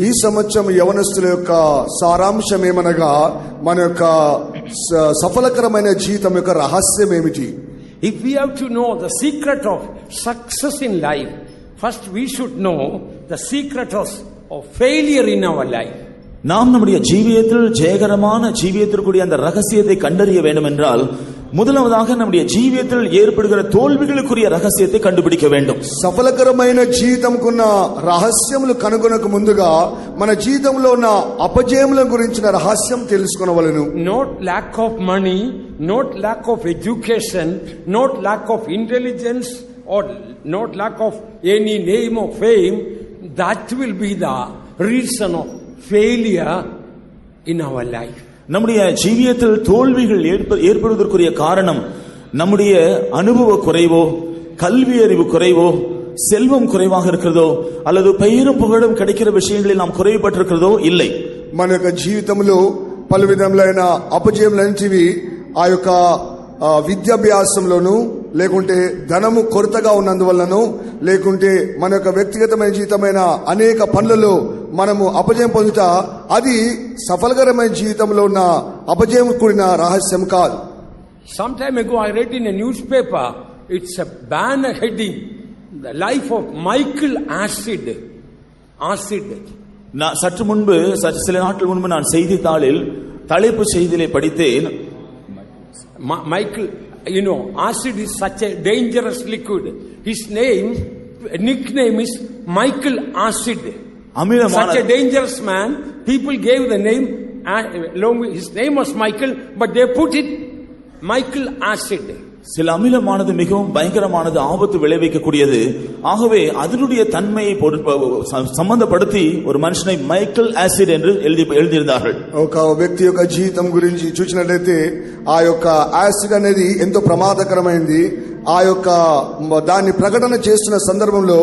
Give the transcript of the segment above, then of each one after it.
ఈ సంవత్సరం యవనస్తుల యొక్క సారాంశం ఏమనగా మన యొక్క సఫలకరమైన జీవితం యొక్క రహస్యం ఏమిటి? If we have to know the secret of success in life, first we should know the secret of failure in our life. நாம் நம்முடைய ஜீவியத்தில் ஜெயகரமான ஜீவியத்திற்குரிய அந்த ரகசியத்தை கண்டறிய வேண்டும் என்றால் முதலாவதாக நம்முடைய ஜீவியத்தில் ஏற்படுகிற தோல்விகளுக்குரிய రహస్యத்தை కண்டுபிடிக்க வேண்டும். సఫలకరమైన జీవితంకున్న రహస్యములు కనుగొనక ముందుగా మన జీవితంలో ఉన్న అపజయముల గురించిన రహస్యం తెలుసుకొనవలెను. Not lack of money, not lack of education, not lack of intelligence, or not lack of any name or fame, that will be the reason of failure in our life. நம்முடைய ஜீவியத்தில் தோல்விகள் ஏற்படுவதற்குரிய காரணம் நம்முடைய அனுபவ குறைவோ, கல்வி அறிவு குறைவோ, செல்வம் குறைவாக இருக்கிறதோ, அல்லது பெயரும் புகழும் கிடைக்கிற விஷயங்களில் நாம் குறைபட்டிருக்கிறதோ இல்லை. మన యొక్క జీవితంలో పలు విధములైన అపజయములన్నిటివి ఆ యొక్క విద్యాభ్యాసంలోను, లేకుంటే ధనము కొరతగా ఉన్నందువల్లనో, లేకుంటే మన యొక్క వ్యక్తిగతమైన జీవితమైన అనేక పనులలో మనము అపజయం పొందుతా అది సఫలకరమైన జీవితంలో ఉన్న అపజయం కూడిన రహస్యం కాదు. Some time ago I read in a newspaper, it's a banner heading, the life of Michael Acid. சற்று முன்பு சில நாட்கள் முன்பு நான் செய்தித்தாளில் தலைப்பு செய்தியிலே படித்தேன். Michael, you know, acid is such a dangerous liquid. His nickname is Michael Acid. Such a dangerous man. People gave the name, his name was Michael, but they put it Michael Acid. சில அமிலமானது மிகவும் பயங்கரமானது, ஆபத்து விளைவிக்கக்கூடியது. ஆகவே அதனுடைய தன்மையை సంబంధపడుతూ ஒரு మనిషిని Michael acid என்று எழுதியிருந்தார்கள். ఒక వ్యక్తి యొక్క జీవితం గురించి చూసినట్లయితే ఆ యొక్క యాసిడ్ అనేది ఎంతో ప్రమాదకరమైంది. ఆ యొక్క దాన్ని ప్రకటన చేస్తున్న సందర్భంలో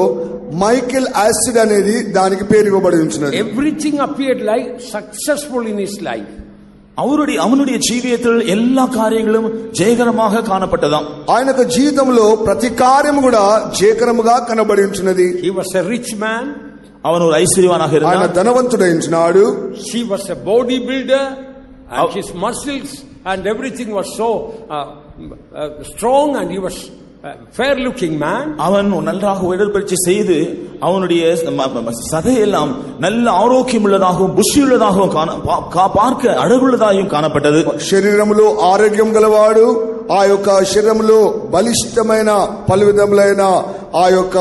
మైకేల్ యాసిడ్ అనేది దానికి పేరు ఇవ్వబడి ఉంచినది. Everything appeared like successful in his life. அவனுடைய జీవితంలో எல்லா కార్యங்களும் జయకరமாக కానపట్టదాం. ఆయన యొక్క జీవితంలో ప్రతి కార్యము కూడా జయకరముగా కనబడి ఉంచినది. He was a rich man. அவன் ஒரு ஐஸ்வர்யவானாக இருந்தான். ఆయన ధనవంతుడైనాడు. She was a body builder, and his muscles and everything was so strong, and he was fair looking man. அவன் நன்றாக உடற்பயிற்சி செய்து அவனுடைய சதையெல்லாம் நல்ல ஆரோக்கியமுள்ளதாகவும் புஷ்டியுள்ளதாகவும் பார்க்க అழగుள்ளதாயும் కానపட்டது. శరీరములో ఆరోగ్యం గలవాడు, ఆ యొక్క శరీరములో బలిష్టమైన పలు విధములైన ఆ యొక్క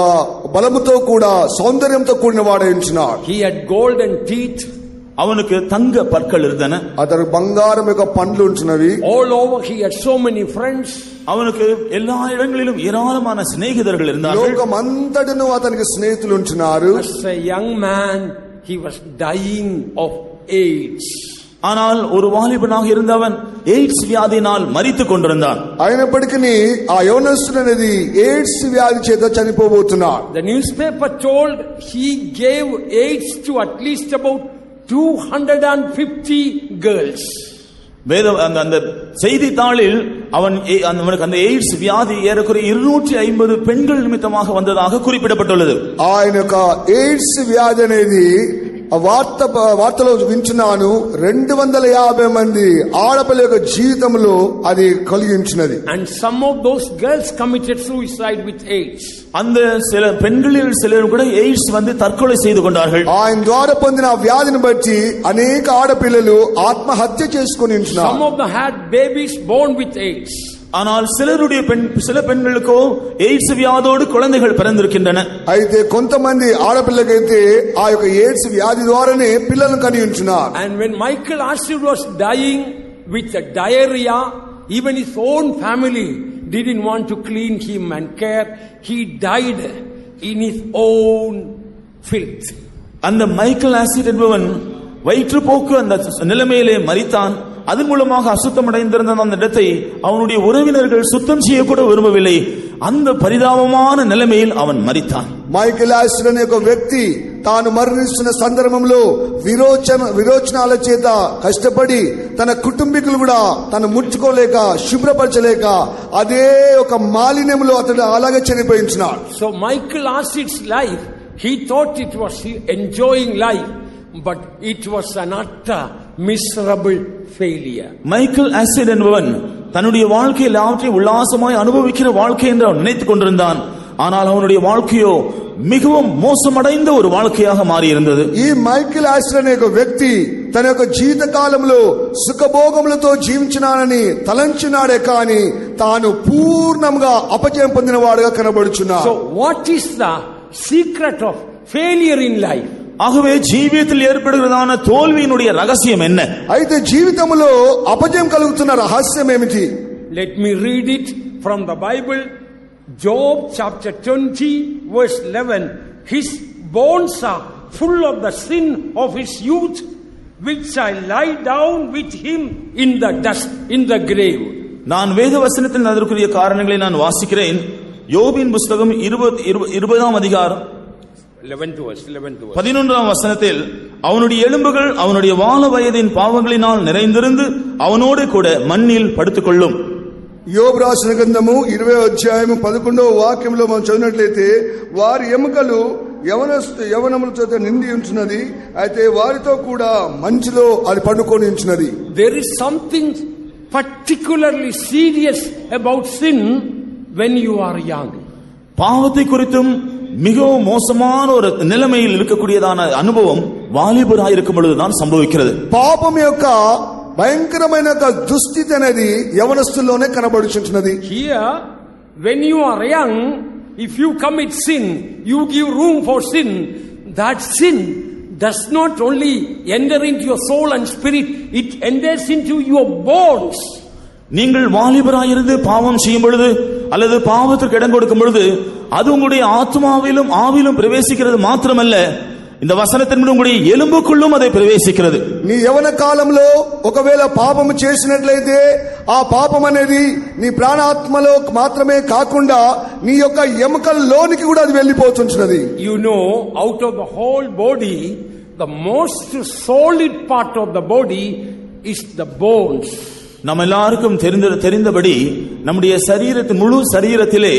బలముతో కూడా సౌందర్యంతో కూడిన వాడై ఉంచినాడు. He had golden teeth. அவனுக்கு தங்க பற்கள் இருந்தன. అతను బంగారం యొక్క పండ్లు ఉంచినవి. All over he had so many friends. அவனுக்கு எல்லா இடங்களிலும் ஏராளமான சிநேகிதர்கள் இருந்தார்கள். లోకమంతటను అతనికి స్నేహితులు ఉంటున్నారు. As a young man he was dying of AIDS. ஆனால் ஒரு வாலிபனாக இருந்தவன் ఎయిడ్స్ వ్యాధిனால் మరితుக் கொண்டிருந்தான். అయినప్పటికీ ఆ యవనస్తుడు అనేది ఎయిడ్స్ వ్యాధి చేత చనిపోబోతున్నాడు. The newspaper told he gave AIDS to at least about 250 girls. அந்த செய்தித்தாளில் அவனுக்கு அந்த எய்ட்ஸ் வியாதி ஏறக்குறைய 250 பெண்கள் నిమిత్తமாக வந்ததாக குறிப்பிடப்பட்டுள்ளது. ఆయన యొక్క ఎయిడ్స్ వ్యాధి అనేది వార్తలో వింటున్నాను 250 మంది ఆడపిల్ల యొక్క జీవితంలో అది కలిగించినది. And some of those girls committed suicide with AIDS. அந்த சில பெண்களில் சிலர் கூட எய்డ్స్ வந்து தற்கொலை செய்து கொண்டார்கள். ఆయన ద్వారా పొందిన వ్యాధిని బట్టి అనేక ఆడపిల్లలు ఆత్మహత్య చేసుకొని ఉంటున్నారు. Some of them had babies born with AIDS. ஆனால் சில பெண்களுக்கோ ఎయిడ్స్ వ్యాధోடு కుழந்தைகள் பிறந்திருக்கின்றன. అయితే కొంతమంది ఆడపిల్లకైతే ఆ యొక్క ఎయిడ్స్ వ్యాధి ద్వారానే పిల్లలను కని ఉంటున్నారు. And when Michael Acid was dying with a diarrhea, even his own family didn't want to clean him and care. He died in his own filth. அந்த மைக்கேல் ஆசிட் என்பவன் வயிற்றுப்போக்கு அந்த நிலைமையிலே மரித்தான். அதன் மூலமாக அசுத்தமடைந்திருந்த அந்த இடத்தை அவனுடைய உறவினர்கள் சுத்தம் செய்யக்கூட விரும்பவில்லை. அந்த பரிதாபமான நிலைமையில் அவன் மரித்தான். మైకేల్ యాసిడ్ అనే ఒక వ్యక్తి తాను మరణిస్తున్న సందర్భంలో విరోచనాల చేత కష్టపడి తన కుటుంబీకులు కూడా తను ముట్టుకోలేక శుభ్రపరచలేక అదే ఒక మాలిన్యంలో అతడు అలాగే చనిపోయించినాడు. So Michael Acid's life, he thought it was enjoying life, but it was an utter miserable failure. Michael acid என்பவன் தன்னுடைய வாழ்க்கையில் எல்லாவற்றையும் உல்லாசமாய் அனுபவிக்கிற வாழ்க்கை என்று அவன் நினைத்துக் கொண்டிருந்தான். ஆனால் அவனுடைய வாழ்க்கையோ மிகவும் மோசமடைந்த ஒரு வாழ்க்கையாக மாறியிருந்தது. ఈ మైకేల్ ఆసిడ్ అనే ఒక వ్యక్తి తన యొక్క జీవిత కాలంలో సుఖభోగములతో జీవించినానని తలంచినాడే కానీ తాను పూర్ణంగా అపజయం పొందిన వాడుగా కనబడుచున్నాడు. So what is the secret of failure in life? ஆகவே ஜீவியத்தில் ஏற்படுகிறதான தோல்வியினுடைய ரகசியம் என்ன? అయితే జీవితంలో అపజయం కలుగుతున్న రహస్యం ఏమిటి? Let me read it from the Bible. Job chapter 20 verse 11. His bones are full of the sin of his youth, which I lie down with him in the dust, in the grave. நான் வேத வசனத்தில் அதற்குரிய காரணங்களை நான் வாசிக்கிறேன். யோபின் புத்தகம் 20ஆம் அதிகாரம் 11ஆம் வசனத்தில் அவனுடைய எலும்புகள் அவனுடைய வால வயதின் பாவங்களினால் நிறைந்திருந்து அவனோடு கூட மண்ணில் படுத்துக்கொள்ளும். యోబు రాసిన గ్రంథము 20వ అధ్యాయము 11వ వాక్యంలో మనం చదివినట్లయితే వారి ఎముకలు యవనములతో నిండి ఉంచున్నది, అయితే వారితో కూడా మంచులో అది పండుకొని ఉంచున్నది. There is something particularly serious about sin when you are young. பாவத்தை குறித்தும் மிகவும் மோசமான ஒரு நிலைமையில் இருக்கக்கூடியதான அனுபவம் வாலிபராய் இருக்கும் பொழுதுதான் சம்பவிக்கிறது. పాపం యొక్క భయంకరమైన దుస్థితి అనేది యవనస్తుల్లోనే కనబడుచుంటున్నది. Here when you are young, if you commit sin, you give room for sin. That sin does not only enter into your soul and spirit, it enters into your bones. நீங்கள் வாலிபராயிருந்து பாவம் செய்யும் பொழுது அல்லது பாவத்திற்கு இடம் கொடுக்கும் பொழுது அது உங்களுடைய ஆத்மாவிலும் ஆவிலும் பிரவேசிக்கிறது மாத்திரமல்ல, இந்த వసనத்தின் உங்களுடைய ఎలుంబుకుళ్ళుం అదే ప్రవేశిக்கிறது. నీ యవన కాలంలో ఒకవేళ పాపము చేసినట్లయితే ఆ పాపం అనేది నీ ప్రాణాత్మలో మాత్రమే కాకుండా నీ యొక్క ఎముకల్లోనికి కూడా అది వెళ్ళిపోతున్నది. You know, out of the whole body, the most solid part of the body is the bones. நம்ம எல்லாருக்கும் தெரிந்தபடி நம்முடைய சரீரத்தின் முழு சரீரத்திலே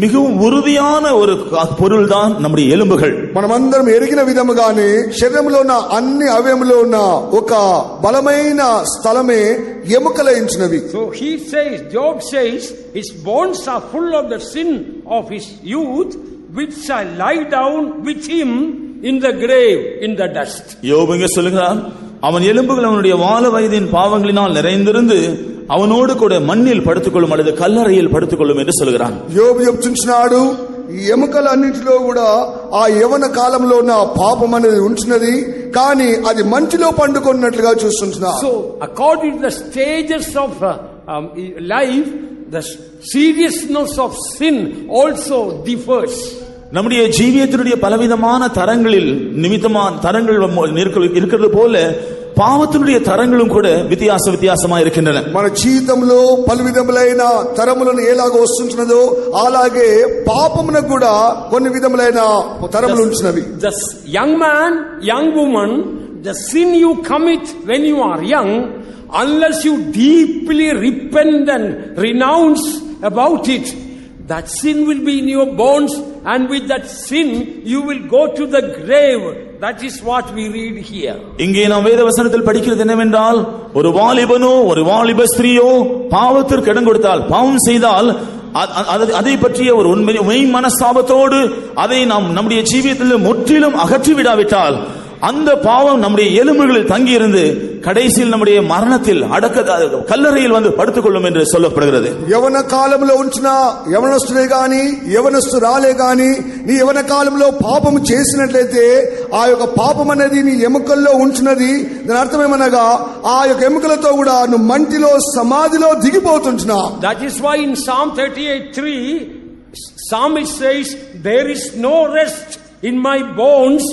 மிகவும் உறுதியான ஒரு பொருள் தான் நம்முடைய ఎలుంబుகள். మనమందరం ఎరిగిన విధముగానే శరీరంలో ఉన్న అన్ని అవయములో ఉన్న ఒక బలమైన స్థలమే ఎముకలైంచినవి. So he says, Job says, his bones are full of the sin of his youth, which shall lie down with him in the grave, in the dust. யோபு இங்கே சொல்லுகிறான், அவன் எலும்புகள் அவனுடைய வால வயதின் பாவங்களினால் நிறைந்திருந்து அவனோடு கூட மண்ணில் పడుతుకొள்ளும் அல்லது కల్లறையில் పడుతుకొள்ளும் என்று சொல்கிறான். యోబు చెప్తున్నాడు, ఈ ఎముకలన్నిటిలో కూడా ఆ యవన కాలంలో ఉన్న పాపం అనేది ఉంటున్నది, కానీ అది మంచులో పండుకొన్నట్లుగా చూస్తున్నాడు. So according to the stages of life, the seriousness of sin also differs. நம்முடைய ஜீவியத்தினுடைய பலவிதமான தரங்களில் நிமித்தமான தரங்கள் இருக்கிறது போல పావతునుடைய తరంగళం కూడా విత్యాసమా இருக்கின்றன. మన జీవితంలో పలు విధములైన తరములను ఎలాగో వస్తుంటున్నదో అలాగే పాపమునకు కూడా కొన్ని విధములైన తరములు ఉంటున్నవి. The young man, young woman, the sin you commit when you are young, unless you deeply repent and renounce about it, that sin will be in your bones, and with that sin you will go to the grave. That is what we read here. இங்கே நாம் வேத வசனத்தில் படிக்கிறது என்னவென்றால், ஒரு வாலிபனோ ஒரு வாலிப ஸ்திரீயோ பாவத்திற்கு இடம் கொடுத்தால், பாவம் செய்தால் அதை பற்றிய ஒரு உண்மை மனஸ்தாபத்தோடு அதை நாம் நம்முடைய ஜீவியத்தில் முற்றிலும் அகற்றி விடாவிட்டால் அந்த பாவம் நம்முடைய எலும்புகளில் தங்கி இருந்து கடைசியில் நம்முடைய மரணத்தில் கல்லறையில் வந்து పడుతుకొள்ளும் என்று சொல்லப்படுகிறது. యవన కాలంలో ఉంచిన యవనస్తుడే గాని యవనస్తురాలే గాని నీ యవన కాలంలో పాపము చేసినట్లయితే ఆ యొక్క పాపం అనేది నీ ఎముకల్లో ఉంటున్నది. దాని అర్థం ఏమనగా ఆ యొక్క ఎముకలతో కూడా నువ్వు మంటిలో సమాధిలో దిగిపోతుంటున్నా. That is why in Psalm 38:3 Psalmist says, there is no rest in my bones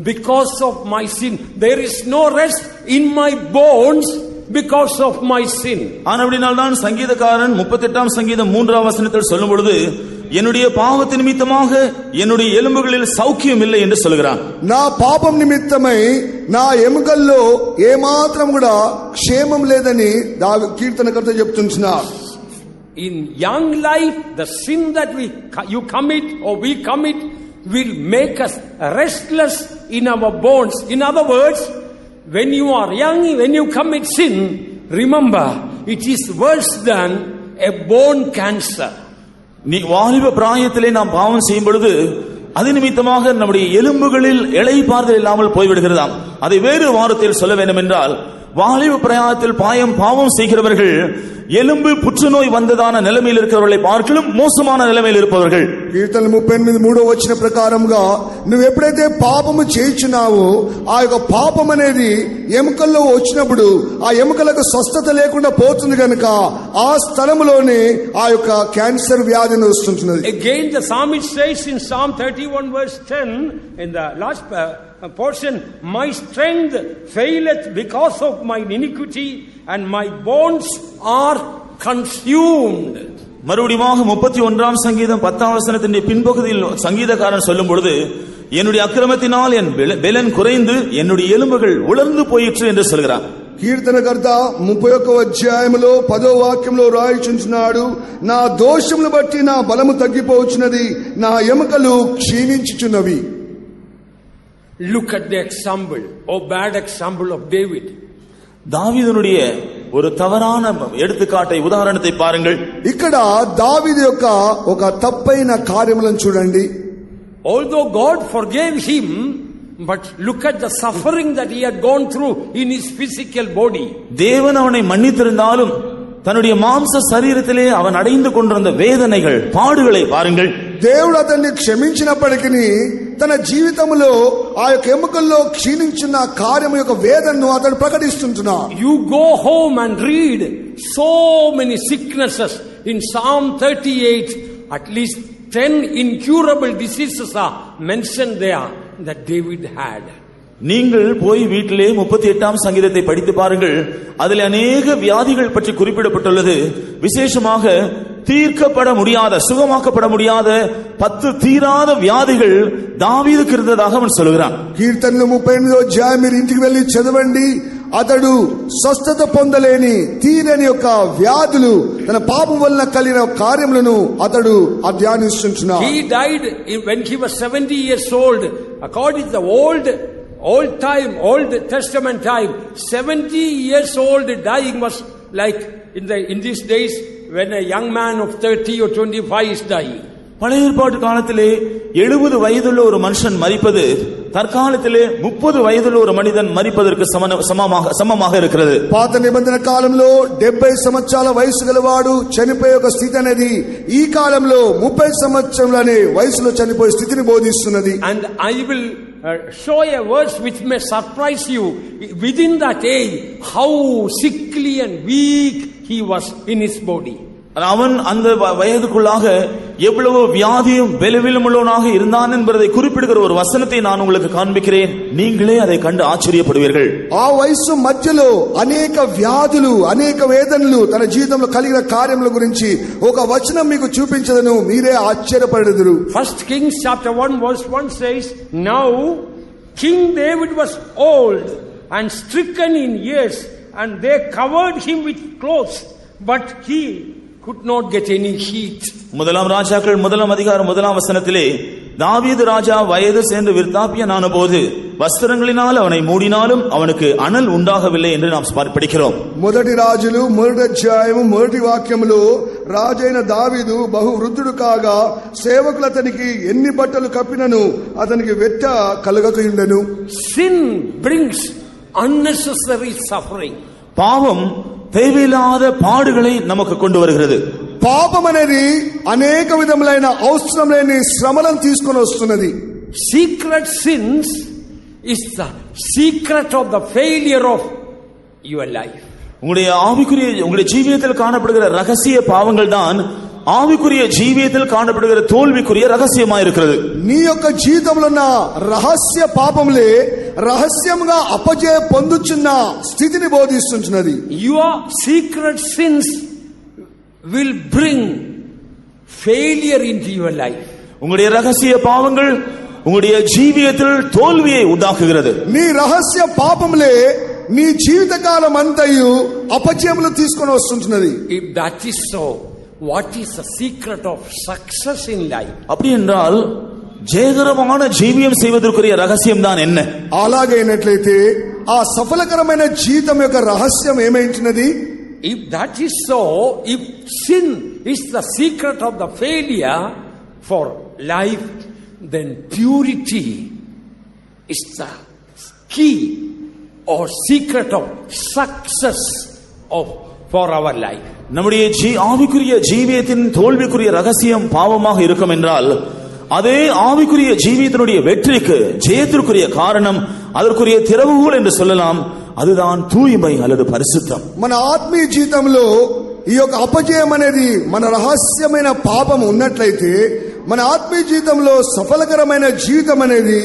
because of my sin. There is no rest in my bones because of my sin. ஆனபடியால்தான் சங்கீதக்காரன் 38ஆம் சங்கீதம் 3ஆம் வசனத்தில் சொல்லும் பொழுது, என்னுடைய பாவத்தின் நிமித்தமாக என்னுடைய எலும்புகளில் சௌக்கியம் இல்லை என்று சொல்கிறான். నా పాపం నిమిత్తమై నా ఎముకల్లో ఏమాత్రం కూడా క్షేమం లేదని కీర్తనకర్త చెప్తున్నాడు. In young life, the sin that you commit or we commit will make us restless in our bones. In other words, when you are young, when you commit sin, remember, it is worse than a bone cancer. நீ வாலிப பிராயத்திலே நாம் பாவம் செய்யும் பொழுது அது நிமித்தமாக நம்முடைய எலும்புகளில் இளைப்பாறுதல் இல்லாமல் போய்விடுகிறதாம். அதை வேறு வாரத்தில் சொல்ல வேண்டும் என்றால், வாலிப பிராயத்தில் பாவம் செய்கிறவர்கள் எலும்பு புற்றுநோய் வந்ததான நிலைமையில் இருக்கிறவர்களை பார்க்கலும் மோசமான நிலைமையில் இருப்பவர்கள். కీర్తన 38:3 వచ్చిన ప్రకారంగా నువ్వు ఎప్పుడైతే పాపము చేయించున్నావో ఆ యొక్క పాపం అనేది ఎముకల్లో వచ్చినప్పుడు ఆ ఎముకలకు స్వస్థత లేకుండా పోతుంది కనుక ఆ స్థలములోనే ఆ యొక్క క్యాన్సర్ వ్యాధిని వస్తుంటున్నది. Again the psalmist says in Psalm 31 verse 10 in the last portion, my strength faileth because of my iniquity and my bones are consumed. மறுபடியும் 31ஆம் சங்கீதம் 10ஆம் வசனத்தின் பின்பகுதியில் சங்கீதக்காரன் சொல்லும் பொழுது, என்னுடைய அக்கிரமத்தினால் என் பெலன் குறைந்து என்னுடைய எலும்புகள் உலர்ந்து போயிற்று என்று சொல்கிறார். కీర్తనకర్త 31వ అధ్యాయములో 10వ వాక్యంలో రాయించుచున్నాడు, నా దోషమును బట్టి నా బలము తగ్గిపోవచ్చున్నది, నా ఎముకలు క్షీణించుచున్నవి. Look at the example, bad example of David. தாவீதுனுடைய ஒரு தவறான எடுத்துக்காட்டை, உதாரணத்தை பாருங்கள். ఇక్కడ దావీదు యొక్క ఒక తప్పైన కార్యములను చూడండి. Although God forgave him, but look at the suffering that he had gone through in his physical body. தேவன் அவனை மன்னித்திருந்தாலும் தன்னுடைய மாம்ச சரீரத்திலே அவன் அடைந்து கொண்டிருந்த வேதனைகள், பாடுகளை பாருங்கள். దేవుడు అతన్ని క్షమించినప్పటికీ తన జీవితంలో ఆ యొక్క ఎముకల్లో క్షీణించిన కార్యము యొక్క వేదనను అతడు ప్రకటిస్తున్నాడు. You go home and read so many sicknesses in Psalm 38. At least 10 incurable diseases are mentioned there that David had. நீங்கள் போய் வீட்டிலே 38ஆம் சங்கீதத்தை படித்து பாருங்கள். அதில் அநேக வியாதிகள் பற்றி குறிப்பிடப்பட்டுள்ளது. விசேஷமாக தீர்க்கப்பட முடியாத, சுகமாக்கப்பட முடியாத 10 தீராத வியாதிகள் దావీదుకు இருந்ததாக அவன் சொல்கிறான். కీర్తనలు 38వ అధ్యాయం మీరు ఇంటికి వెళ్ళి చదవండి. అతడు స్వస్థత పొందలేని తీరని యొక్క వ్యాధులు, తన పాపం వలన కలిగిన కార్యములను అతడు ధ్యానిస్తున్నాడు. He died when he was 70 years old. According to the Old Testament time, 70 years old dying was like in these days when a young man of 30 or 25 is dying. பழைய ஏற்பாட்டு காலத்திலே 70 வயதுள்ள ஒரு மனுஷன் மரிப்பது தற்காலத்திலே 30 வயதுள்ள ஒரு மனிதன் மரிப்பதற்கு சமமாக இருக்கிறது. పాత నిబంధన కాలంలో 70 సంవత్సరాల వయసు గలవాడు చనిపోయే ఒక స్థితి అనేది ఈ కాలంలో 30 సంవత్సరాలనే వయసులో చనిపోయే స్థితిని బోధిస్తున్నది. And I will show a verse which may surprise you. Within that age, how sickly and weak he was in his body. அவன் அந்த வயதுக்குள்ளாக எவ்வளவு வியாதியும் பலவீனம் உள்ளவனாக இருந்தான் என்பதை குறிப்பிடுகிற ஒரு வசனத்தை நான் உங்களுக்கு காண்பிக்கிறேன். நீங்களே அதை கண்டு ஆச்சரியப்படுவீர்கள். ఆ వయసు మధ్యలో అనేక వ్యాధులు, అనేక వేదనలు తన జీవితంలో కలిగిన కార్యముల గురించి ఒక వచనం మీకు చూపించదను, మీరే ఆశ్చర్యపడెదరు. 1 Kings chapter 1 verse 1 says, now King David was old and stricken in years, and they covered him with clothes, but he could not get any heat. முதலாம் ராஜாக்கள் 1ஆம் அதிகாரம் 1ஆம் வசனத்திலே, தாவீது ராஜா வயது சென்று விருத்தாப்பியனான போது வஸ்திரங்களினால் அவனை மூடினாலும் அவனுக்கு அனல் உண்டாகவில்லை என்று நாம் படிக்கிறோம். మొదటి రాజులు 1వ అధ్యాయము 1వ వాక్యములో రాజైన దావీదు బహు వృద్ధుడు కాగా సేవకులు అతనికి ఎన్ని బట్టలు కప్పినను అతనికి వెట్ట కలగకయుండెను. Sin brings unnecessary suffering. பாவம் தேவையில்லாத பாடுகளை நமக்கு கொண்டு வருகிறது. పాపం అనేది అనేక విధములైన అవసరం లేని శ్రమలను తీసుకొని వస్తున్నది. Secret sins is the secret of the failure of your life. உங்களுடைய ஜீவியத்தில் காணப்படுகிற ரகசிய பாவங்கள் தான் ஆவிக்குரிய ஜீவியத்தில் காணப்படுகிற தோல்விக்குரிய ரகசியமாக இருக்கிறது. నీ యొక్క జీవితంలో ఉన్న రహస్య పాపములే రహస్యంగా అపజయ పొందుచున్న స్థితిని బోధిస్తున్నది. Your secret sins will bring failure into your life. உங்களுடைய ரகசிய பாவங்கள் உங்களுடைய ஜீவியத்தில் தோல்வியை உண்டாக்குகிறது. నీ రహస్య పాపములే నీ జీవితకాలం అంతయు అపజయములు తీసుకొని వస్తున్నది. If that is so, what is the secret of success in life? அப்படி என்றால் జయకరమైన జీవితం செய்வதற்குரிய రహస్యం தான் என்ன? అలాగే అయినట్లయితే ఆ సఫలకరమైన జీవితం యొక్క రహస్యం ఏమైంటున్నది? If that is so, if sin is the secret of the failure for life, then purity is the key or secret of success for our life. நம்முடைய ஆவிக்குரிய ஜீவியத்தின் தோல்விக்குரிய ரகசியம் பாவமாக இருக்கும் என்றால், அதே ஆவிக்குரிய ஜீவியத்தினுடைய வெற்றிக்கு ஜெயத்திற்குரிய காரணம், அதற்குரிய திறவுகோல் என்று சொல்லலாம், அதுதான் தூய்மை அல்லது பரிசுத்தம். మన ఆత్మీయ జీవితంలో ఈ యొక్క అపజయం అనేది మన రహస్యమైన పాపం ఉన్నట్లయితే, మన ఆత్మీయ జీవితంలో సఫలకరమైన జీవితం అనేది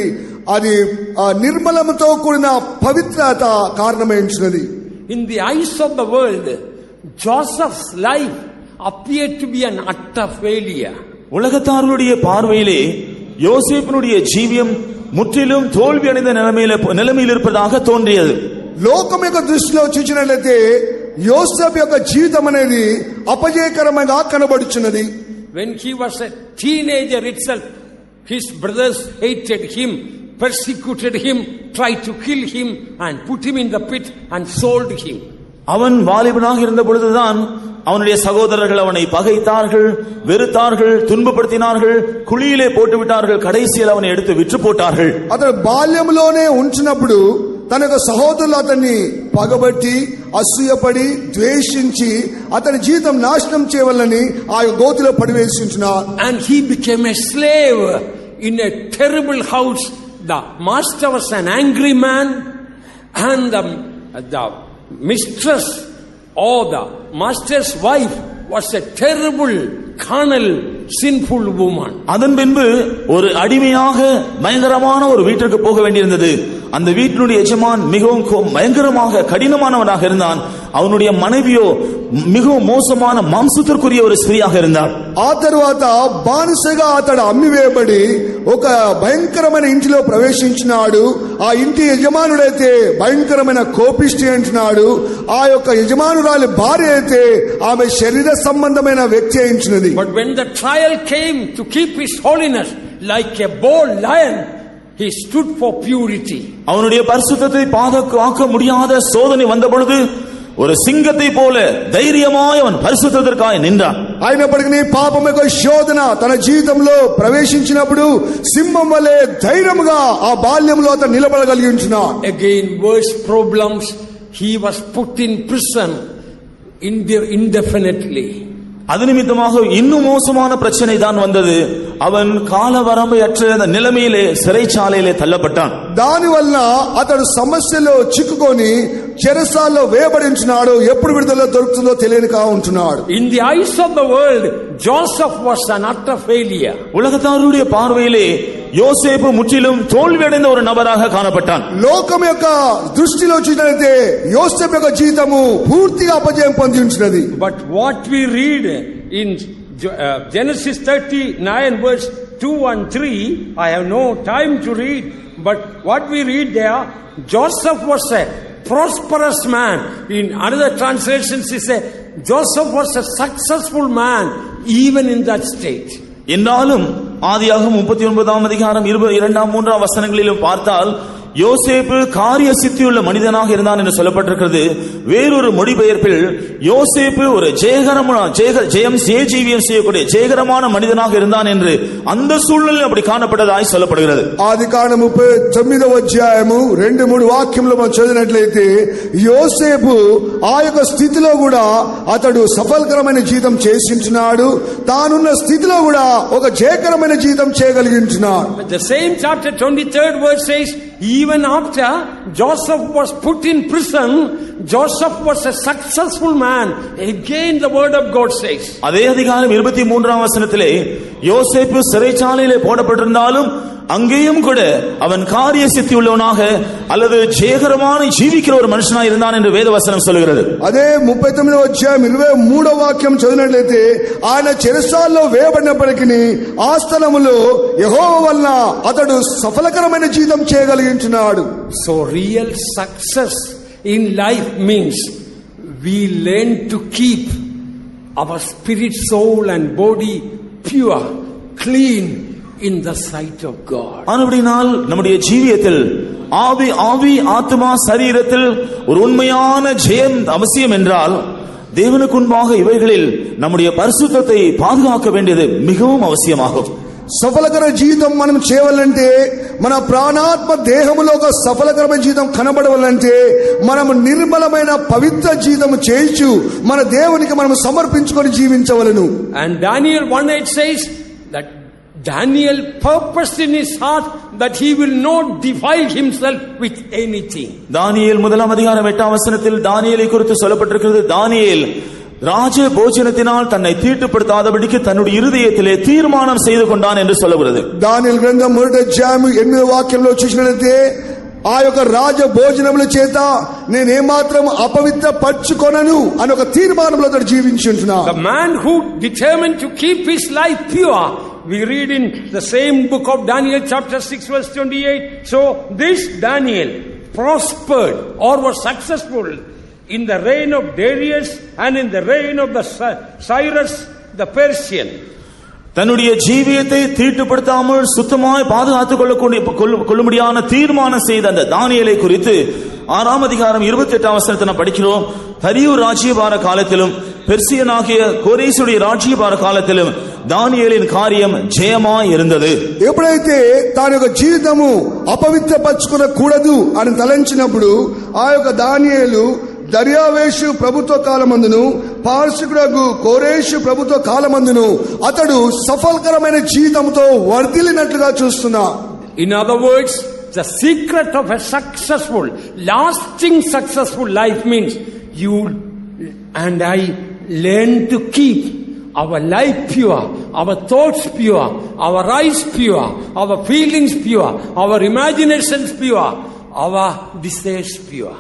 అది నిర్మలముతో కూడిన పవిత్రత కారణమైంచినది. In the eyes of the world, Joseph's life appeared to be an utter failure. உலகத்தாருடைய பார்வையிலே யோசேப்பினுடைய ஜீவியம் முற்றிலும் தோல்வி அடைந்த நிலைமையில் இருப்பதாக தோன்றியது. లోకం యొక్క దృష్టిలో చూచినట్లయితే యోసేపు యొక్క జీవితం అనేది అపజయకరంగా కనబడుచున్నది. When he was a teenager itself, his brothers hated him, persecuted him, tried to kill him and put him in the pit and sold him. அவன் வாலிபனாக இருந்த பொழுதுதான் அவனுடைய சகோதரர்கள் அவனை பகைத்தார்கள், வெறுத்தார்கள், துன்பப்படுத்தினார்கள், குழியிலே போட்டு விட்டார்கள், கடைசியில் அவனை எடுத்து விற்று போட்டார்கள். అతడు బాల్యంలోనే ఉంచినప్పుడు తన యొక్క సహోదరులు అతన్ని పగబట్టి, అసూయపడి, ద్వేషించి అతని జీవితం నాశనం చేయవాలని ఆ గోతిలో పడివేసించున్నారు. And he became a slave in a terrible house. The master was an angry man and the mistress or the master's wife was a terrible carnal sinful woman. அதன் பின்பு ஒரு அடிமையாக பயங்கரமான ஒரு வீட்டிற்கு போக வேண்டியிருந்தது. அந்த வீட்டினுடைய எஜமான் மிகவும் பயங்கரமாக கடினமானவனாக இருந்தான். அவனுடைய மனைவியோ மிகவும் மோசமான மாம்சத்திற்குரிய ஒரு ஸ்திரீயாக இருந்தாள். ఆ తర్వాత బానిసగా అతడు అమ్మివేయబడి ఒక భయంకరమైన ఇంటిలో ప్రవేశించినాడు. ఆ ఇంటి యజమానుడైతే భయంకరమైన కోపిష్టి అంటున్నాడు. ఆ యొక్క యజమానురాలి భార్య అయితే ఆమె శరీర సంబంధమైన వ్యక్తి అయించినది. But when the trial came to keep his holiness, like a bold lion, he stood for purity. அவனுடைய பரிசுத்தத்தை பாதுகாக்க முடியாத சோதனை வந்த பொழுது ஒரு சிங்கத்தை போல ధైర్యமாய் அவன் பரிசுத்தத்திற்காக நின்றான். అయినప్పటికీ పాపం యొక్క శోధన తన జీవితంలో ప్రవేశించినప్పుడు సింహం వలె ధైర్యముగా ఆ బాల్యంలో అతను నిలబడగలిగి ఉంటున్నాడు. Again worse problems, he was put in prison indefinitely. அது நிமித்தமாக இன்னும் மோசமான பிரச்சனை தான் வந்தது. அவன் கால வரம்பையற்ற நிலைமையிலே சிறைச்சாலையிலே தள்ளப்பட்டான். దాని వల్ల అతడు సమస్యలో చిక్కుకొని చెరసాలలో వేయబడించున్నాడు. ఎప్పుడు విడుదల దొరుకుతుందో తెలియక ఉంటున్నాడు. In the eyes of the world, Joseph was an utter failure. உலகத்தாருடைய பார்வையிலே யோசேப்பு முற்றிலும் தோல்வியடைந்த ஒரு நபராக காணப்பட்டான். లోకం యొక్క దృష్టిలో చూసినట్లయితే యోసేపు యొక్క జీవితము పూర్తిగా అపజయం పొంది ఉంటున్నది. But what we read in Genesis 39 verse 2 and 3, I have no time to read, but what we read there, Joseph was a prosperous man. In another translations he said Joseph was a successful man even in that state. என்னாலும் ஆதியாகமம் 39ஆம் அதிகாரம் 22ஆம் 3ஆம் வசனங்களிலும் பார்த்தால் யோசேப்பு காரிய சித்தியுள்ள மனிதனாக இருந்தான் என்று சொல்லப்பட்டிருக்கிறது. வேறொரு மொழிபெயர்ப்பில் யோசேப்பு ஒரு ஜெயம் செய்யக்கூடிய ஜெயகரமான மனிதனாக இருந்தான் என்று அந்த சூழ்நிலையில் அப்படி காணப்பட்டதாய் சொல்லப்படுகிறது. ఆదికాండం 39వ అధ్యాయము 2-3 వాక్యంలో మనం చదివినట్లయితే యోసేపు ఆ యొక్క స్థితిలో కూడా అతడు సఫలకరమైన జీవితం చేసించున్నాడు. తానున్న స్థితిలో కూడా ఒక జయకరమైన జీవితం చేయగలిగించున్నాడు. The same chapter 23rd verse says, even after Joseph was put in prison, Joseph was a successful man. Again the word of God says. அதே அதிகாரம் 23ஆம் வசனத்திலே யோசேப்பு சிறைச்சாலையிலே போடப்பட்டிருந்தாலும் அங்கேயும் கூட அவன் காரிய சித்தி உள்ளவனாக அல்லது ஜெயகரமான ஜீவிக்கிற ஒரு மனுஷனாக இருந்தான் என்று வேதவசனம் சொல்கிறது. అదే 39వ అధ్యాయం 23వ వాక్యం చదివినట్లయితే ఆయన చెరసాలలో వేయబడినప్పటికీ ఆ స్థలములో యెహోవా వలన అతడు సఫలకరమైన జీవితం చేయగలిగించున్నాడు. So real success in life means we learn to keep our spirit, soul and body pure, clean in the sight of God. ஆனபடியால் நம்முடைய ஜீவியத்தில் ஆவி ஆத்மா சரீரத்தில் ஒரு உண்மையான ஜெயம் அவசியம் என்றால் தேவனுக்கு முன்பாக இவைகளில் நம்முடைய பரிசுத்தத்தை பாதுகாக்க வேண்டியது மிகவும் அவசியமாகும். సఫలకర జీవితం మనం చేయవాలంటే మన ప్రాణాత్మ దేహములో ఒక సఫలకరమైన జీవితం కనబడవాలంటే మనం నిర్మలమైన పవిత్ర జీవితం చేయొచ్చు మన దేవునికి మనం సమర్పించుకొని జీవించవలెను. And Daniel 1:8 says that Daniel purposed in his heart that he will not defile himself with anything. தானியேல் 1:8 தானியேலை குறித்து சொல்லப்பட்டிருக்கிறது. தானியேல் ராஜ போஜனத்தினால் தன்னை தீட்டுப்படுத்தாதபடிக்கு தன்னுடைய இருதயத்திலே தீர்மானம் செய்து கொண்டான் என்று சொல்லப்படுகிறது. దానియేలు గ్రంథం 1:8 వాక్యంలో చూసినట్లయితే ఆ యొక్క రాజ భోజనముల చేత నేనేమాత్రం అపవిత్ర పరచుకొనను అని ఒక తీర్మానంలో అతడు జీవించుంటున్నాడు. The man who determined to keep his life pure, we read in the same book of Daniel chapter 6 verse 28. So this Daniel prospered or was successful in the reign of Darius and in the reign of the Cyrus the Persian. தன்னுடைய ஜீவியத்தை தீட்டுப்படுத்தாமல் சுத்தமாய் பாதுகாத்துக் கொள்ளும்படியான தீர்மானம் செய்த அந்த தானியேலை குறித்து 6 அதிகாரம் 28 நாம் படிக்கிறோம். தரியு ராஜ்யபார காலத்திலும் பெர்சியனாகிய கோரேசுடைய ராஜ்யபார కాలத்திலும் దానియేలిன் కార్యం జయమాய் இருந்தது. ఎప్పుడైతే తన యొక్క జీవితము అపవిత్రపరచుకొనకూడదు అని తలంచినప్పుడు ఆ యొక్క దానియేలు దర్యావేషు ప్రభుత్వ కాలమందును పార్షికుడగు కోరేషు ప్రభుత్వ కాలమందును అతడు సఫలకరమైన జీవితంతో వర్ధిల్లినట్లుగా చూస్తున్నా. In other words, the secret of a successful, lasting successful life means you and I learn to keep our life pure, our thoughts pure, our eyes pure, our feelings pure, our imaginations pure, our desires pure.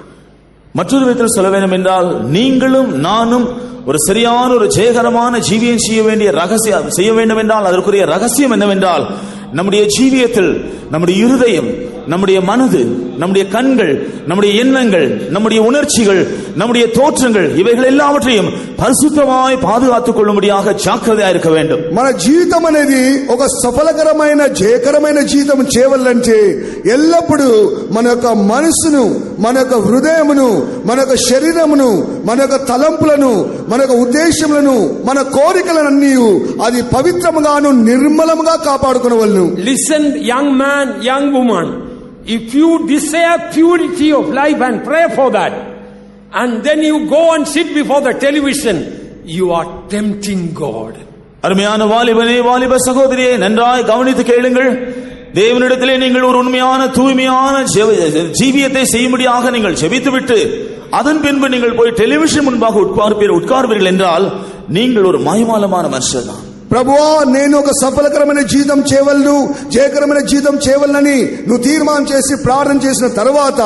மற்றொரு விதத்தில் சொல்ல வேண்டும் என்றால் நீங்களும் நானும் ஒரு சரியான ஒரு ஜெயகரமான ஜீவியம் செய்ய வேண்டும் என்றால் அதற்குரிய ரகசியம் என்னவென்றால் நம்முடைய ஜீவியத்தில் நம்முடைய இருதயம், நம்முடைய மனது, நம்முடைய கண்கள், நம்முடைய எண்ணங்கள், நம்முடைய உணர்ச்சிகள், நம்முடைய தோற்றங்கள் இவைகள் எல்லாவற்றையும் பரிசுத்தமாய் பாதுகாத்துக் கொள்ளும்படியாக ஜாக்கிரதையா இருக்க வேண்டும். మన జీవితం అనేది ఒక సఫలకరమైన జయకరమైన జీవితం చేయవాలంటే ఎల్లప్పుడూ మన యొక్క మనసును, మన యొక్క హృదయమును, మన యొక్క శరీరమును, మన యొక్క తలంపులను, మన యొక్క ఉద్దేశములను, మన కోరికలన్నీ అది పవిత్రముగాను నిర్మలముగా కాపాడుకొనవలెను. Listen, young man, young woman, if you desire purity of life and pray for that, and then you go and sit before the television, you are tempting God. அருமையான வாலிபனே, வாலிப சகோதரியே, நன்றாய் கவனித்து கேளுங்கள். தேவனிடத்திலே நீங்கள் ஒரு உண்மையான தூய்மையான ஜீவியத்தை செய்யும்படியாக நீங்கள் ஜெபித்துவிட்டு அதன் பின்பு நீங்கள் போய் டெலிவிஷன் முன்பாக உட்கார்வீர்கள் என்றால் நீங்கள் ஒரு மாயமாலமான மனுஷன் தான். ప్రభువా, నేను ఒక సఫలకరమైన జీవితం చేయవలను, జయకరమైన జీవితం చేయవలనని నువ్వు తీర్మానం చేసి ప్రార్థన చేసిన తర్వాత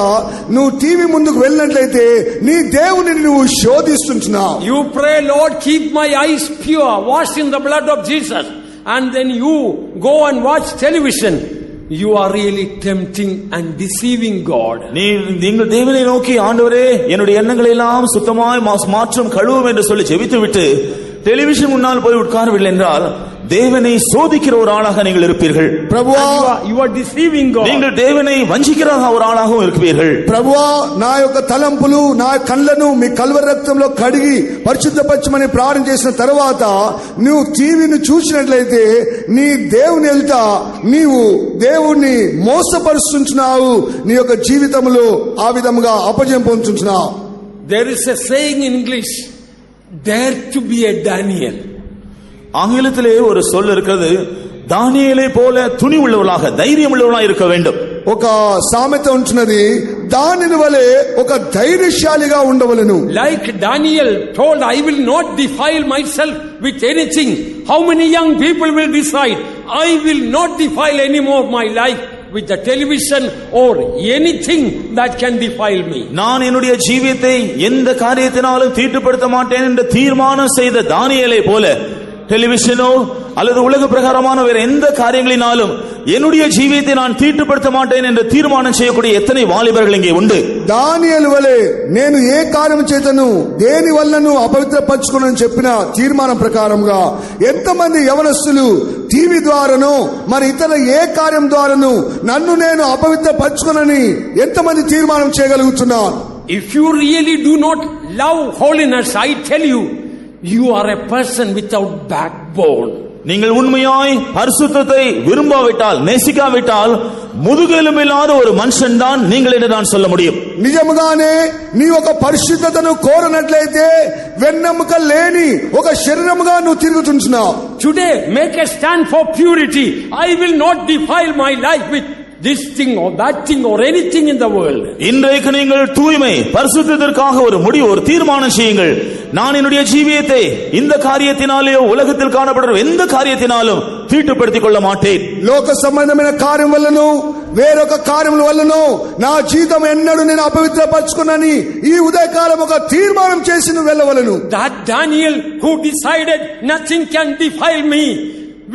నువ్వు టీవీ ముందుకు వెళ్ళినట్లయితే నీ దేవుని నువ్వు శోధిస్తున్నావు. You pray, Lord, keep my eyes pure, washed in the blood of Jesus, and then you go and watch television. You are really tempting and deceiving God. நீங்கள் தேவனை நோக்கி, ஆண்டவரே என்னுடைய எண்ணங்களை எல்லாம் சுத்தமாய் மாற்றும் கழுவும் என்று சொல்லி ஜெபித்து விட்டு டெலிவிஷன் முன்னால் போய் உட்காரவில்லை என்றால் தேவனை சோதிக்கிற ஒரு ஆளாக நீங்கள் இருப்பீர்கள். ప్రభువా, you are deceiving God. நீங்கள் தேவனை வஞ்சிக்கிற ஒரு ஆளாகவும் இருப்பீர்கள். ప్రభువా, నా యొక్క తలంపులు, నా కళ్ళను మీ కల్వరి రక్తంలో కడిగి పరిశుద్ధపరచమని ప్రార్థన చేసిన తర్వాత నువ్వు టీవీని చూసినట్లయితే నీ దేవుని ఎదుట నీవు దేవుణ్ణి మోసపరుస్తున్నావు, నీ యొక్క జీవితంలో ఆ విధముగా అపజయం పొందుతున్నావు. There is a saying in English, dare to be a Daniel. ஆங்கிலத்திலே ஒரு சொல் இருக்கிறது, தானியேலை போல துணி உள்ளவளாக, தைரியம் உள்ளவளாக இருக்க வேண்டும். ఒక సామెత ఉంటున్నది, దానిని వలె ఒక ధైర్యశాలిగా ఉండవలెను. Like Daniel told, I will not defile myself with anything. How many young people will decide, I will not defile any more of my life with the television or anything that can defile me. நான் என்னுடைய ஜீவியத்தை எந்த காரியத்தினாலும் தீட்டுப்படுத்த மாட்டேன் என்று தீர்மானம் செய்த தானியேலை போல டெலிவிஷனோ அல்லது உலக பிரகாரமான வேற எந்த காரியங்களினாலும் என்னுடைய ஜீவியத்தை நான் தீட்டுப்படுத்த மாட்டேன் என்று தீர்மானம் செய்யக்கூடிய எத்தனை வாலிபர்கள் இங்கே உண்டு? దానియేలు వలె నేను ఏ కార్యం చేతను దేని వల్లను అపవిత్రపరచుకునని చెప్పిన తీర్మానం ప్రకారంగా ఎంతమంది యవనస్తులు టీవీ ద్వారాను మరి ఇతర ఏ కార్యం ద్వారాను నన్ను నేను అపవిత్రపరచుకునని ఎంతమంది తీర్మానం చేయగలుగుతున్నారు? If you really do not love holiness, I tell you, you are a person without backbone. நீங்கள் உண்மையாய் பரிசுத்தத்தை விரும்பாவிட்டால், நேசிக்காவிட்டால், முதுகெலும்பில்லாத ஒரு மனுஷன் தான் நீங்கள் என்று நான் சொல்ல முடியும். నిజముగానే నీ ఒక పరిశుద్ధతను కోరనట్లయితే వెన్నెముక లేని ఒక శరీరముగా నువ్వు తిరుగుతుంటున్నావు. Today make a stand for purity. I will not defile my life with this thing or that thing or anything in the world. இன்றைக்கு நீங்கள் தூய்மை பரிசுத்தத்திற்காக ஒரு தீர்மானம் செய்யுங்கள். நான் என்னுடைய ஜீவியத்தை இந்த காரியத்தினாலேயோ உலகத்தில் காணப்படுற எந்த காரியத்தினாலும் தீட்டுப்படுத்திக் கொள்ள மாட்டேன். లోక సంబంధమైన కార్యం వల్లను వేరొక కార్యముల వల్లను నా జీవితం ఎన్నడూ నేను అపవిత్రపరచుకునని ఈ ఉదయకాలం ఒక తీర్మానం చేసి నువ్వు వెళ్ళవలెను. That Daniel who decided nothing can defile me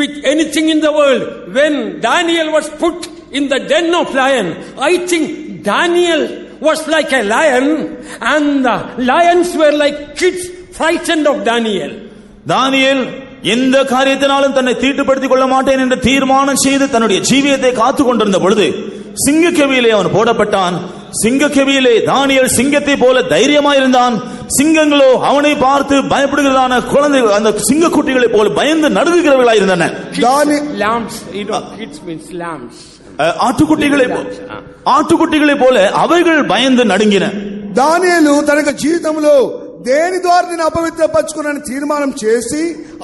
with anything in the world, when Daniel was put in the den of lion, I think Daniel was like a lion and the lions were like kids frightened of Daniel. தானியேல் எந்த காரியத்தினாலும் தன்னை தீட்டுப்படுத்திக் கொள்ள மாட்டேன் என்று தீர்மானம் செய்து தன்னுடைய ஜீவியத்தை காத்துக் கொண்டிருந்த பொழுது சிங்கக்கெபியிலே அவன் போடப்பட்டான். சிங்கக்கெபியிலே தானியேல் சிங்கத்தை போல தைரியமாயிருந்தான். சிங்கங்களோ அவனை பார்த்து பயப்படுகிறதான குழந்தைகள், அந்த சிங்கக்குட்டிகளை போல பயந்து நடுங்குகிறவர்களாய் இருந்தன. Lambs, kids means lambs. ஆட்டுக்குட்டிகளை போல அவைகள் பயந்து நடுங்கின. దానియేలు తన జీవితంలో దేని ద్వారా నేను అపవిత్రపరచుకున్నాను తీర్మానం చేసి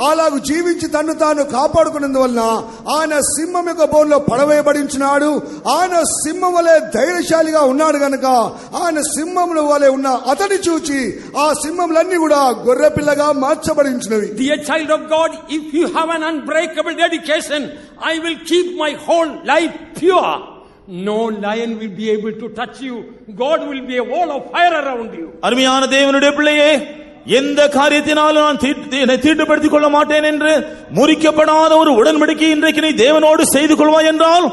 అలాగూ జీవించి తన్ను తాను కాపాడుకున్నందువలన ఆయన సింహం యొక్క బోన్లో పడవేయబడించినాడు. ఆయన సింహం వలె ధైర్యశాలిగా ఉన్నాడు గనుక ఆయన సింహముల వలె ఉన్న అతని చూచి ఆ సింహములన్నీ కూడా గొర్రెపిల్లగా మార్చబడించినవి. Dear child of God, if you have an unbreakable dedication, I will keep my whole life pure. No lion will be able to touch you. God will be a wall of fire around you. அருமையான தேவனுடைய பிள்ளையே, எந்த காரியத்தினாலும் நான் தீட்டுப்படுத்திக் கொள்ள மாட்டேன் என்று முறிக்கப்படாத ஒரு உடன்படிக்கை இன்றைக்கு நீ தேவனோடு செய்து கொள்வாய் என்றால்